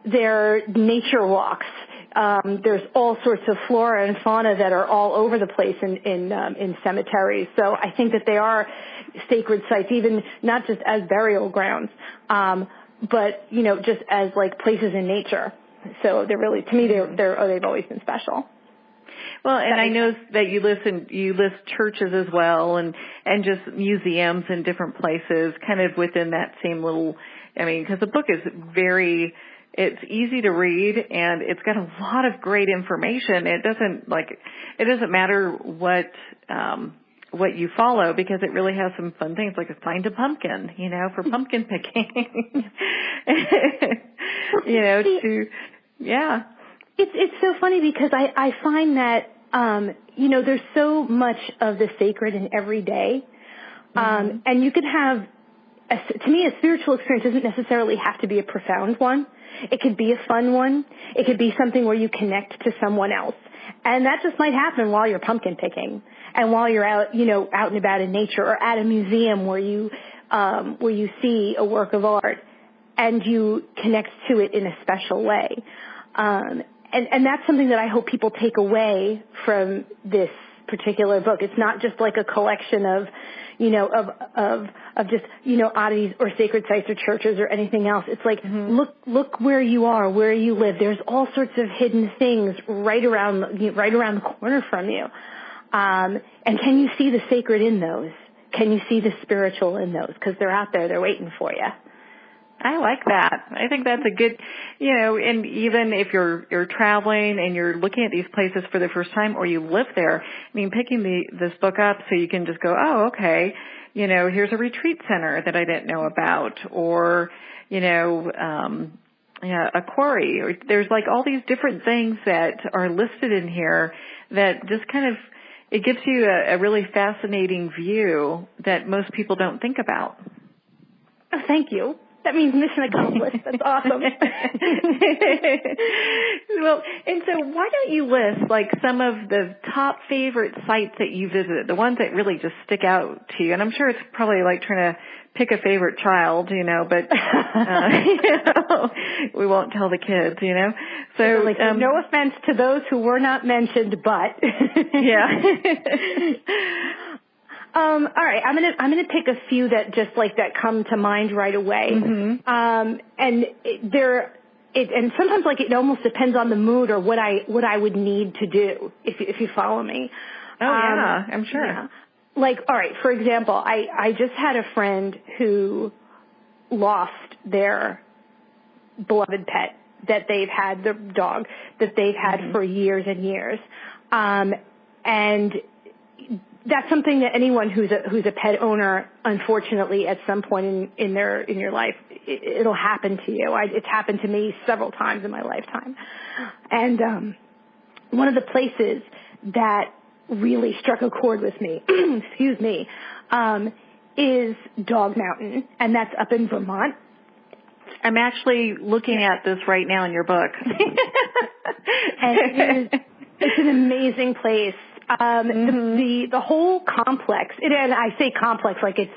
They're nature walks. There's all sorts of flora and fauna that are all over the place in cemeteries. So I think that they are sacred sites, even not just as burial grounds, but just as like places in nature. So they're really, to me, they've always been special. Well, and I know that you list churches as well and just museums in different places kind of within that same little, because the book is it's easy to read and it's got a lot of great information. It doesn't matter what you follow because it really has some fun things like find a pumpkin, for pumpkin picking. It's so funny because I find that, there's so much of the sacred in every day. And you could have, to me, a spiritual experience doesn't necessarily have to be a profound one. It could be a fun one. It could be something where you connect to someone else. And that just might happen while you're pumpkin picking and while you're out and about in nature or at a museum where you see a work of art and you connect to it in a special way. And that's something that I hope people take away from this particular book. It's not just like a collection of just, oddities or sacred sites or churches or anything else. It's like, look where you are, where you live. There's all sorts of hidden things right around the corner from you. And can you see the sacred in those? Can you see the spiritual in those? Because they're out there. They're waiting for you. I like that. I think that's a good, and even if you're traveling and you're looking at these places for the first time or you live there, picking this book up so you can just go, oh, okay, here's a retreat center that I didn't know about, or, a quarry, or there's like all these different things that are listed in here that just kind of, it gives you a really fascinating view that most people don't think about. Oh, thank you. That means mission accomplished. That's awesome. Well, and so why don't you list like some of the top favorite sites that you visited, the ones that really just stick out to you? And I'm sure it's probably like trying to pick a favorite child, but we won't tell the kids, So no offense to those who were not mentioned, but yeah. All right, I'm gonna pick a few that just like that come to mind right away. And and sometimes like it almost depends on the mood or what I would need to do if you follow me. Oh yeah, I'm sure. Yeah. Like, all right, for example, I just had a friend who lost their beloved pet that they've had, their dog that they've had for years and years, and that's something that anyone who's a pet owner, unfortunately, at some point in your life, it'll happen to you. It's happened to me several times in my lifetime. And one of the places that really struck a chord with me, excuse me, is Dog Mountain, and that's up in Vermont. I'm actually looking at this right now in your book. And it's an amazing place. The whole complex, and I say complex like it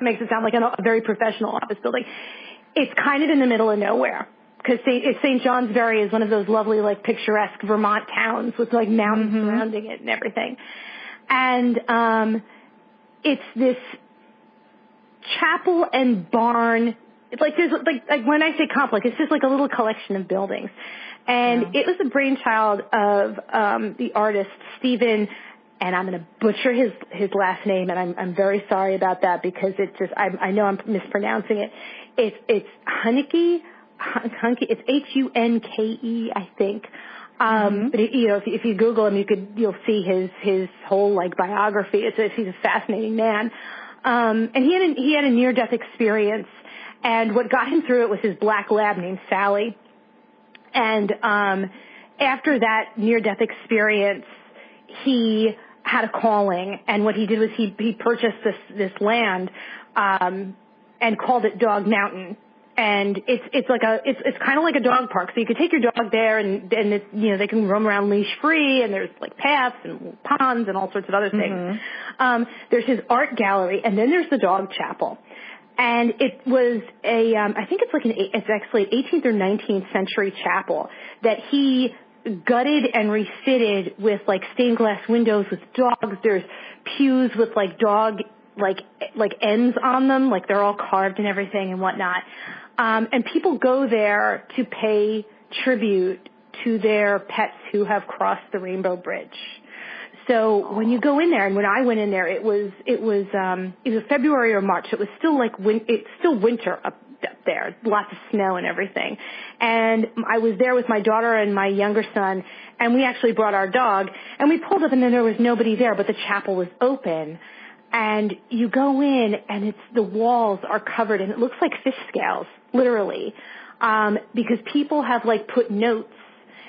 makes it sound like a very professional office building. It's kind of in the middle of nowhere because St. John's Bury is one of those lovely like picturesque Vermont towns with like mountains surrounding it and everything. And it's this chapel and barn. It's like there's like when I say complex, it's just like a little collection of buildings. And it was the brainchild of the artist Stephen, and I'm going to butcher his last name, and I'm very sorry about that because it's just I know I'm mispronouncing it. It's Hunke. It's Hunke, I think. But if you Google him, you'll see his whole like biography. He's a fascinating man. And he had a near-death experience, and what got him through it was his black lab named Sally. And after that near-death experience, he had a calling, and what he did was he purchased this land and called it Dog Mountain. And it's kind of like a dog park, so you could take your dog there, and they can roam around leash free, and there's like paths and ponds and all sorts of other things. There's his art gallery, and then there's the dog chapel. And it was I think it's actually 18th or 19th century chapel that he gutted and refitted with like stained glass windows with dogs. There's pews with like dog like ends on them, like they're all carved and everything and whatnot. And people go there to pay tribute to their pets who have crossed the Rainbow Bridge. So when you go in there, and when I went in there, it was February or March. It was still it's still winter up there, lots of snow and everything. And I was there with my daughter and my younger son, and we actually brought our dog, and we pulled up, and then there was nobody there, but the chapel was open. And you go in, and the walls are covered, and it looks like fish scales, literally, because people have put notes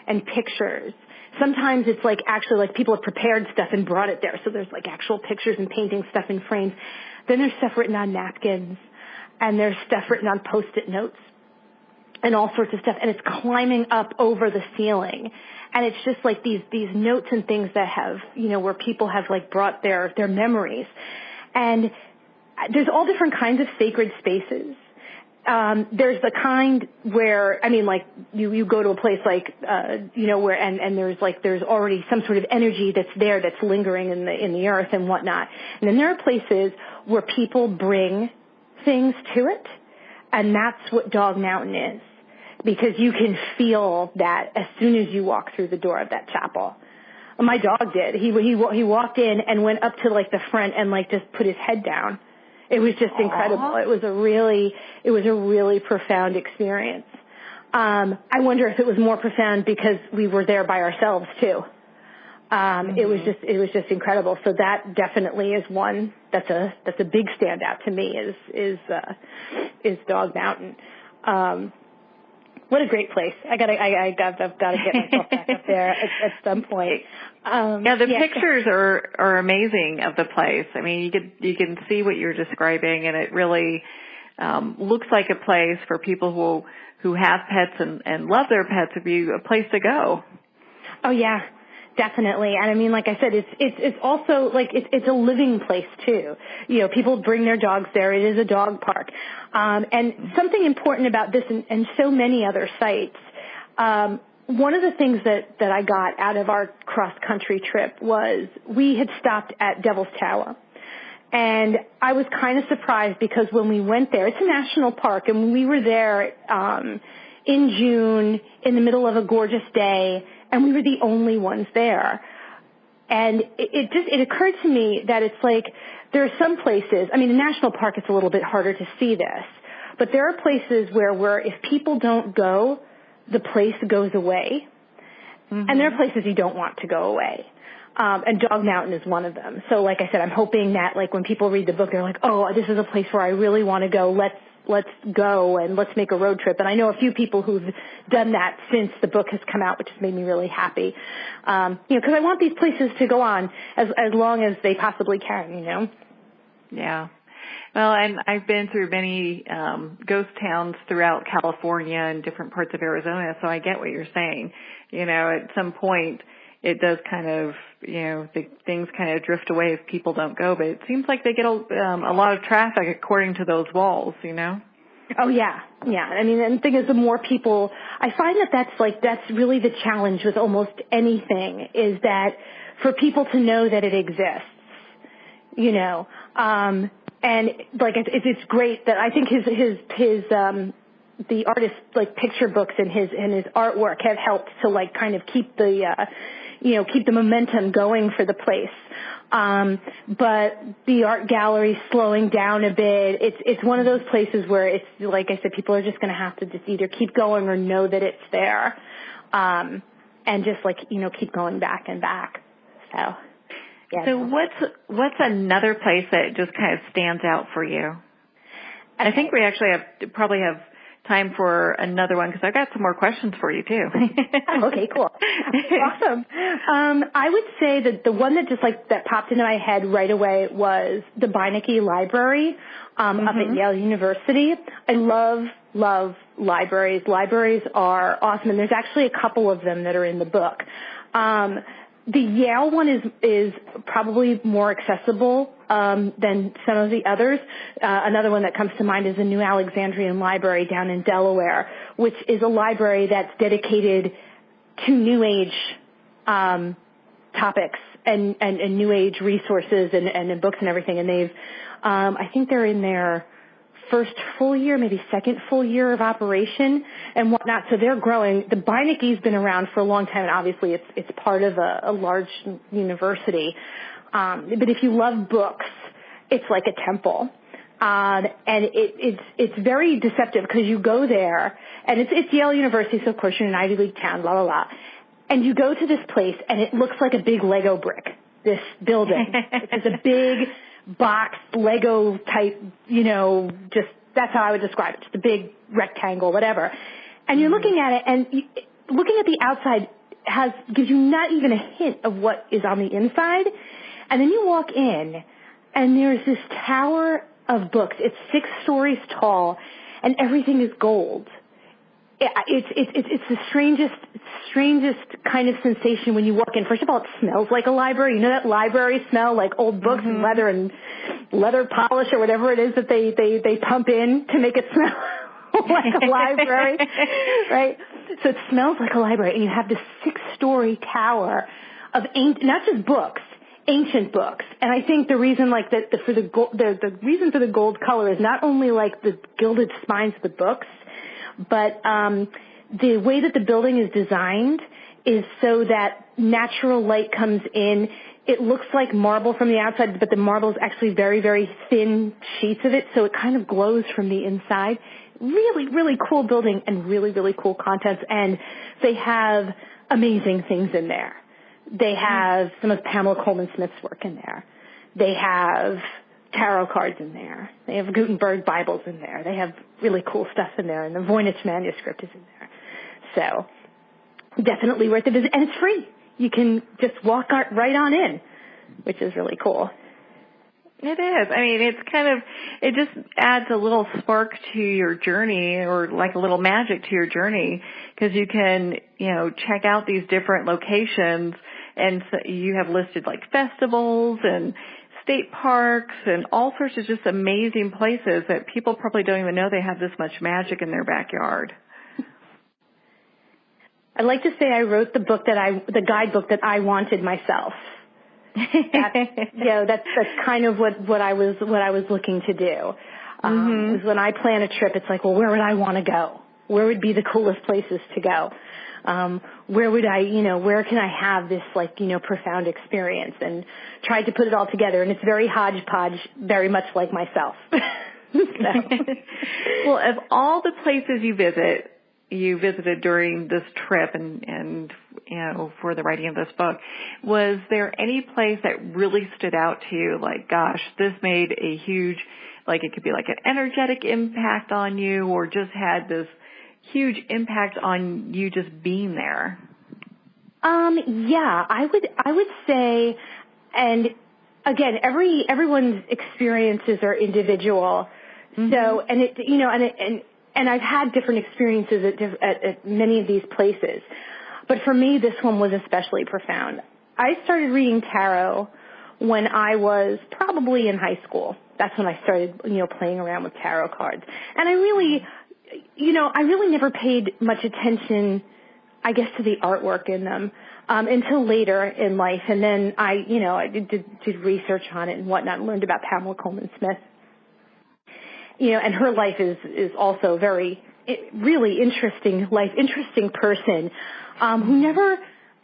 and pictures. Sometimes it's actually people have prepared stuff and brought it there. So there's actual pictures and painting stuff in frames. Then there's stuff written on napkins, and there's stuff written on Post-it notes and all sorts of stuff. And it's climbing up over the ceiling. And it's just these notes and things that have, where people have brought their memories. And there's all different kinds of sacred spaces. There's the kind where, you go to a place where, and there's already some sort of energy that's there that's lingering in the earth and whatnot. And then there are places where people bring things to it, and that's what Dog Mountain is. Because you can feel that as soon as you walk through the door of that chapel. My dog did. He walked in and went up to the front and just put his head down. It was just incredible. It was a really profound experience. I wonder if it was more profound because we were there by ourselves too. It was just incredible. So that definitely is one that's a big standout to me is Dog Mountain. What a great place! I've got to get myself back up there at some point. The pictures are amazing of the place. I mean, you can see what you're describing, and it really looks like a place for people who have pets and love their pets to be a place to go. Oh yeah, definitely. And I mean, like I said, it's also it's a living place too. People bring their dogs there. It is a dog park. And something important about this and so many other sites, one of the things that I got out of our cross-country trip was we had stopped at Devil's Tower. And I was kind of surprised because when we went there, it's a national park, and we were there in June in the middle of a gorgeous day, and we were the only ones there. And it occurred to me that it's there are some places, I mean, in national park it's a little bit harder to see this, but there are places where if people don't go, the place goes away. Mm-hmm. And there are places you don't want to go away. And Dog Mountain is one of them. So like I said, I'm hoping that when people read the book, they're like, oh, this is a place where I really want to go. Let's go and let's make a road trip. And I know a few people who've done that since the book has come out, which has made me really happy. Because I want these places to go on as long as they possibly can, Yeah. Well, and I've been through many ghost towns throughout California and different parts of Arizona, so I get what you're saying. At some point it does kind of, things kind of drift away if people don't go, but it seems like they get a lot of traffic according to those walls, Oh, yeah. Yeah. I mean, and the thing is, the more people, I find that's really the challenge with almost anything is that for people to know that it exists, and it's great that I think his the artist's picture books and his artwork have helped to kind of keep the momentum going for the place. But the art gallery's slowing down a bit. It's one of those places where it's, like I said, people are just going to have to just either keep going or know that it's there. And just keep going back and back. So, yeah. So what's another place that just kind of stands out for you? Okay. I think we actually probably have time for another one because I've got some more questions for you too. Okay, cool. Awesome. I would say that the one that that popped into my head right away was the Beinecke Library up at Yale University. I love libraries. Libraries are awesome, and there's actually a couple of them that are in the book. The Yale one is probably more accessible than some of the others. Another one that comes to mind is the New Alexandrian Library down in Delaware, which is a library that's dedicated to New Age topics and New Age resources and books and everything. And they've, I think they're in their first full year, maybe second full year of operation and whatnot. So they're growing. The Beinecke's been around for a long time, and obviously it's part of a large university. But if you love books, it's like a temple. And it's very deceptive because you go there, and it's Yale University, so of course you're in an Ivy League town, blah, blah, blah. And you go to this place, and it looks like a big Lego brick, this building. It's a big box, Lego type, just that's how I would describe it, just a big rectangle, whatever. And you're looking at it, and looking at the outside gives you not even a hint of what is on the inside. And then you walk in, and there's this tower of books. It's 6 stories tall, and everything is gold. It's the strangest kind of sensation when you walk in. First of all, it smells like a library. You know that library smell, like old books and leather polish or whatever it is that they pump in to make it smell like a library, right? So it smells like a library, and you have this 6-story tower of not just books, ancient books. And I think the reason the reason for the gold color is not only like the gilded spines of the books, but the way that the building is designed is so that natural light comes in. It looks like marble from the outside, but the marble is actually very, very thin sheets of it, so it kind of glows from the inside. Really, really cool building and really, really cool contents, and they have amazing things in there. They have some of Pamela Coleman Smith's work in there. They have tarot cards in there. They have Gutenberg Bibles in there. They have really cool stuff in there, and the Voynich manuscript is in there. So definitely worth a visit, and it's free. You can just walk right on in, which is really cool. It is. I mean, it just adds a little spark to your journey, or like a little magic to your journey, because you can, check out these different locations, and so you have listed like festivals and state parks and all sorts of just amazing places that people probably don't even know they have this much magic in their backyard. I'd like to say I wrote the guidebook that I wanted myself. That's kind of what I was looking to do. Is when I plan a trip, it's like, well, where would I want to go? Where would be the coolest places to go? Where can I have this profound experience? And tried to put it all together, and it's very hodgepodge, very much like myself. Well, of all the places you visited during this trip and for the writing of this book, was there any place that really stood out to you, like, gosh, this made a huge, like it could be like an energetic impact on you, or just had this huge impact on you just being there? Yeah, I would say, and again, everyone's experiences are individual. So, and I've had different experiences at many of these places. But for me, this one was especially profound. I started reading tarot when I was probably in high school. That's when I started, playing around with tarot cards. And I really never paid much attention, I guess, to the artwork in them until later in life. And then I did research on it and whatnot, and learned about Pamela Coleman Smith. And her life is also really interesting person, who never,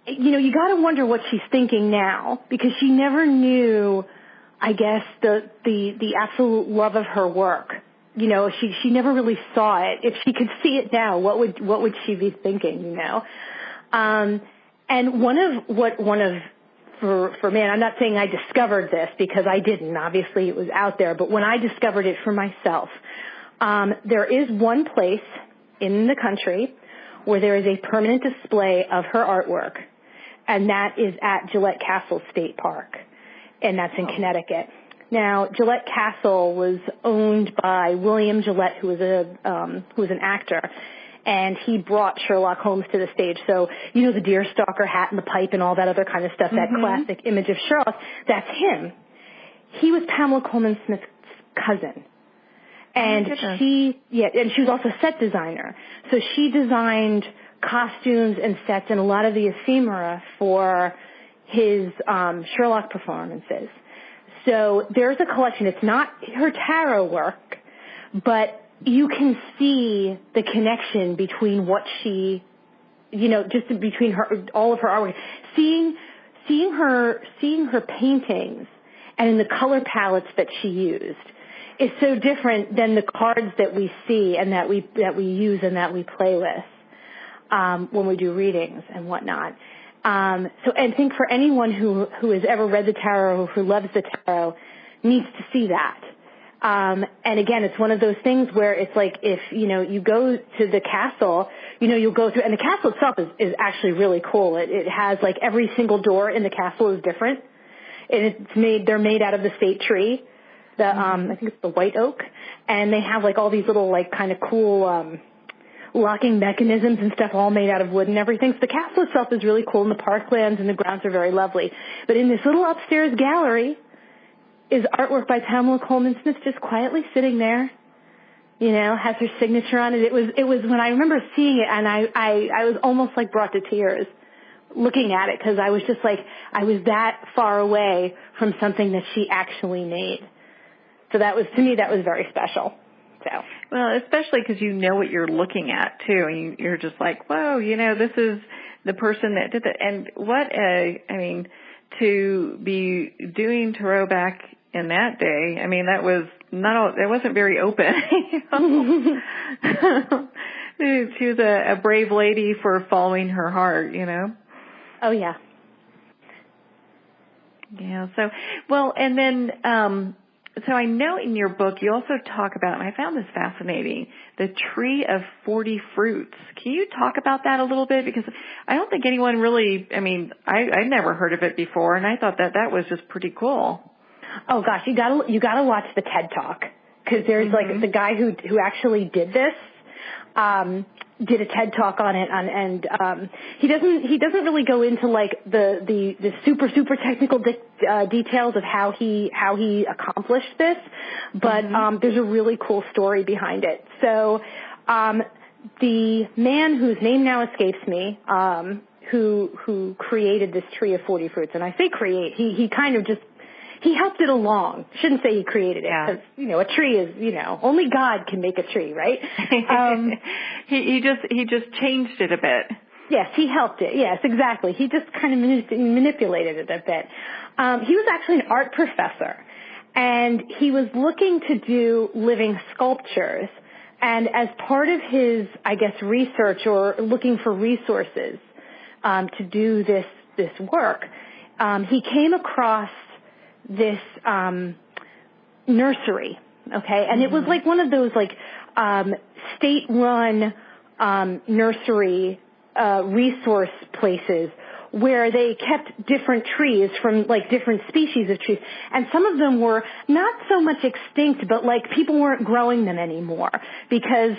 you got to wonder what she's thinking now, because she never knew, I guess, the absolute love of her work. She never really saw it. If she could see it now, what would she be thinking, And for me, and I'm not saying I discovered this, because I didn't. Obviously, it was out there. But when I discovered it for myself, there is one place in the country where there is a permanent display of her artwork, and that is at Gillette Castle State Park, and that's in Connecticut. Now, Gillette Castle was owned by William Gillette, who was an actor. And he brought Sherlock Holmes to the stage. So, the deerstalker hat and the pipe and all that other kind of stuff, that classic image of Sherlock, that's him. He was Pamela Coleman Smith's cousin. And she was also a set designer. So she designed costumes and sets and a lot of the ephemera for his Sherlock performances. So there's a collection. It's not her tarot work, but you can see the connection between what she, just between her, all of her artwork. Seeing her paintings and in the color palettes that she used is so different than the cards that we see and that we use and that we play with when we do readings and whatnot. And I think for anyone who has ever read the tarot, who loves the tarot, needs to see that. And again, it's one of those things where it's like if, you go to the castle, you'll go through, and the castle itself is actually really cool. It has like every single door in the castle is different. They're made out of the state tree. I think it's the white oak. And they have like all these little like kind of cool, locking mechanisms and stuff all made out of wood and everything. So the castle itself is really cool, and the parklands and the grounds are very lovely. But in this little upstairs gallery is artwork by Pamela Coleman Smith just quietly sitting there, has her signature on it. It was when I remember seeing it, and I was almost like brought to tears looking at it, because I was just like, I was that far away from something that she actually made. So to me, that was very special. So. Well, especially because you know what you're looking at, too. And you're just like, whoa, this is the person that did that. And to be doing tarot back in that day, that was it wasn't very open. She was a brave lady for following her heart, Oh, yeah. Yeah. So, well, and then, so I know in your book you also talk about, and I found this fascinating, the tree of 40 fruits. Can you talk about that a little bit? Because I don't think anyone really, I'd never heard of it before, and I thought that was just pretty cool. Oh gosh, you gotta watch the TED Talk, because there's like the guy who actually did this, did a TED Talk on it, and he doesn't really go into like the super technical details of how he accomplished this, but there's a really cool story behind it. So the man whose name now escapes me, who created this tree of 40 fruits, and I say create, he kind of just he helped it along. Shouldn't say he created it, because a tree is only God can make a tree, right? He just changed it a bit. Yes, he helped it. Yes, exactly. He just kind of manipulated it a bit. He was actually an art professor, and he was looking to do living sculptures. And as part of his, I guess, research or looking for resources to do this work, he came across this nursery, okay? And it was like one of those like state-run nursery resource places where they kept different trees from like different species of trees. And some of them were not so much extinct, but like people weren't growing them anymore because,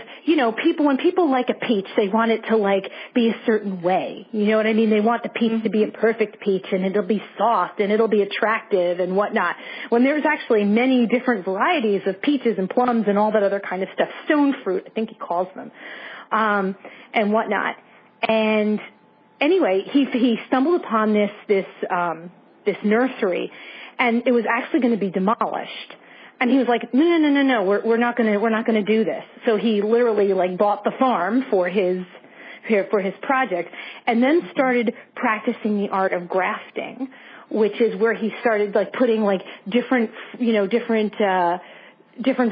when people like a peach, they want it to like be a certain way. You know what I mean? They want the peach to be a perfect peach, and it'll be soft and it'll be attractive and whatnot. When there's actually many different varieties of peaches and plums and all that other kind of stuff, stone fruit, I think he calls them, and whatnot. And anyway, he stumbled upon this nursery, and it was actually going to be demolished. And he was like, no, we're not going to do this. So he literally like bought the farm for his project, and then started practicing the art of grafting, which is where he started like putting like different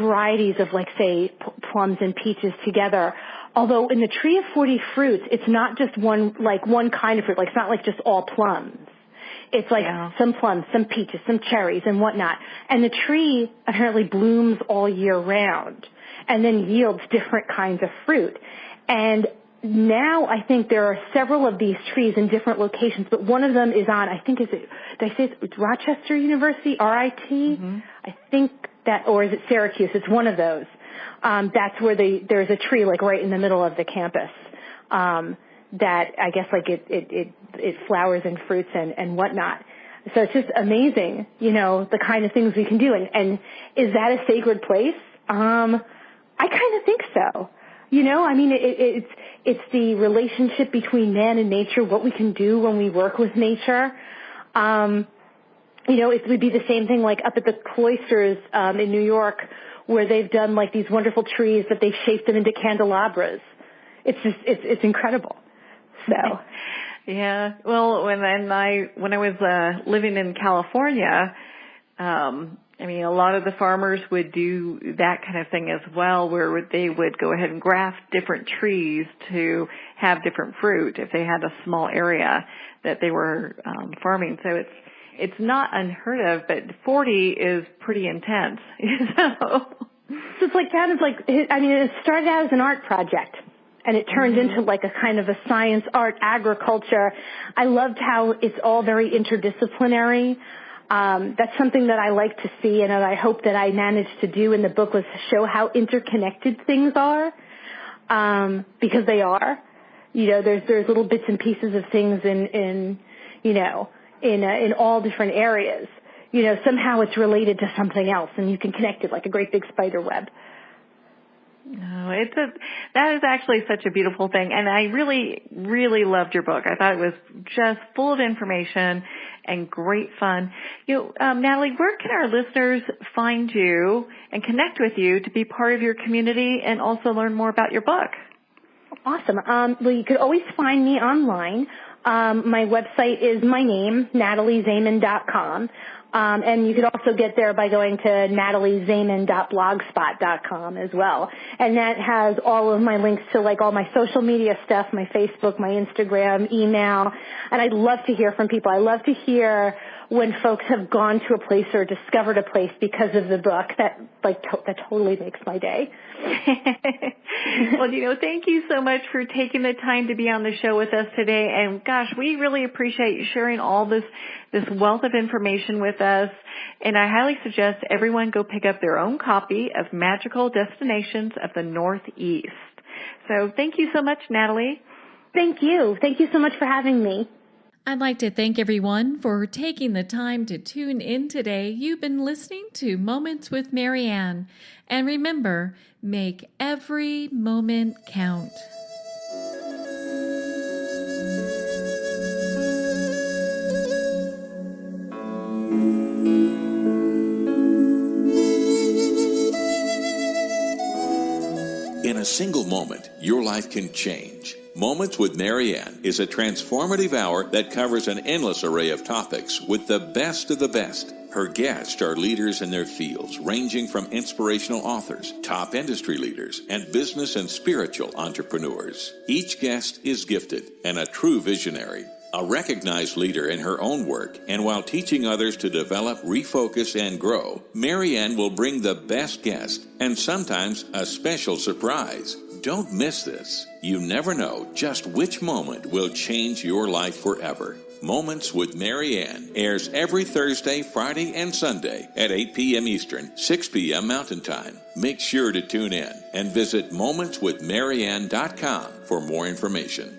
varieties of like say plums and peaches together. Although in the tree of 40 fruits, it's not just one kind of fruit. Like it's not like just all plums. It's like some plums, some peaches, some cherries and whatnot. And the tree apparently blooms all year round and then yields different kinds of fruit. And now I think there are several of these trees in different locations, but one of them is on, I think, did I say it's Rochester University, RIT? I think that, or is it Syracuse? It's one of those. That's where there's a tree like right in the middle of the campus, that I guess like it flowers and fruits and whatnot. So it's just amazing, the kind of things we can do. And is that a sacred place? I kind of think so. It's the relationship between man and nature, what we can do when we work with nature. It would be the same thing like up at the cloisters in New York, where they've done like these wonderful trees, but they've shaped them into candelabras. It's incredible. So. Yeah. Well, when I was living in California, a lot of the farmers would do that kind of thing as well, where they would go ahead and graft different trees to have different fruit if they had a small area that they were farming. So it's not unheard of, but 40 is pretty intense. So it's like kind of like, it started out as an art project. And it turned into like a kind of a science, art, agriculture. I loved how it's all very interdisciplinary. That's something that I like to see, and that I hope that I managed to do in the book, was to show how interconnected things are, because they are. There's little bits and pieces of things in all different areas. Somehow it's related to something else, and you can connect it like a great big spider web. No, that is actually such a beautiful thing, and I really, really loved your book. I thought it was just full of information and great fun. Natalie, where can our listeners find you and connect with you to be part of your community and also learn more about your book? Awesome. Well, you could always find me online. My website is my name, NatalieZaman.com. And you could also get there by going to nataliezaman.blogspot.com as well. And that has all of my links to like all my social media stuff, my Facebook, my Instagram, email. And I'd love to hear from people. I love to hear when folks have gone to a place or discovered a place because of the book. That totally makes my day. Well, thank you so much for taking the time to be on the show with us today. And gosh, we really appreciate you sharing all this wealth of information with us. And I highly suggest everyone go pick up their own copy of Magical Destinations of the Northeast. So thank you so much, Natalie. Thank you. Thank you so much for having me. I'd like to thank everyone for taking the time to tune in today. You've been listening to Moments with Marianne. And remember, make every moment count. In a single moment, your life can change. Moments with Marianne is a transformative hour that covers an endless array of topics with the best of the best. Her guests are leaders in their fields, ranging from inspirational authors, top industry leaders, and business and spiritual entrepreneurs. Each guest is gifted and a true visionary, a recognized leader in her own work, and while teaching others to develop, refocus, and grow, Marianne will bring the best guest and sometimes a special surprise. Don't miss this. You never know just which moment will change your life forever. Moments with Marianne airs every Thursday, Friday, and Sunday at 8 p.m. Eastern, 6 p.m. Mountain Time. Make sure to tune in and visit momentswithmarianne.com for more information.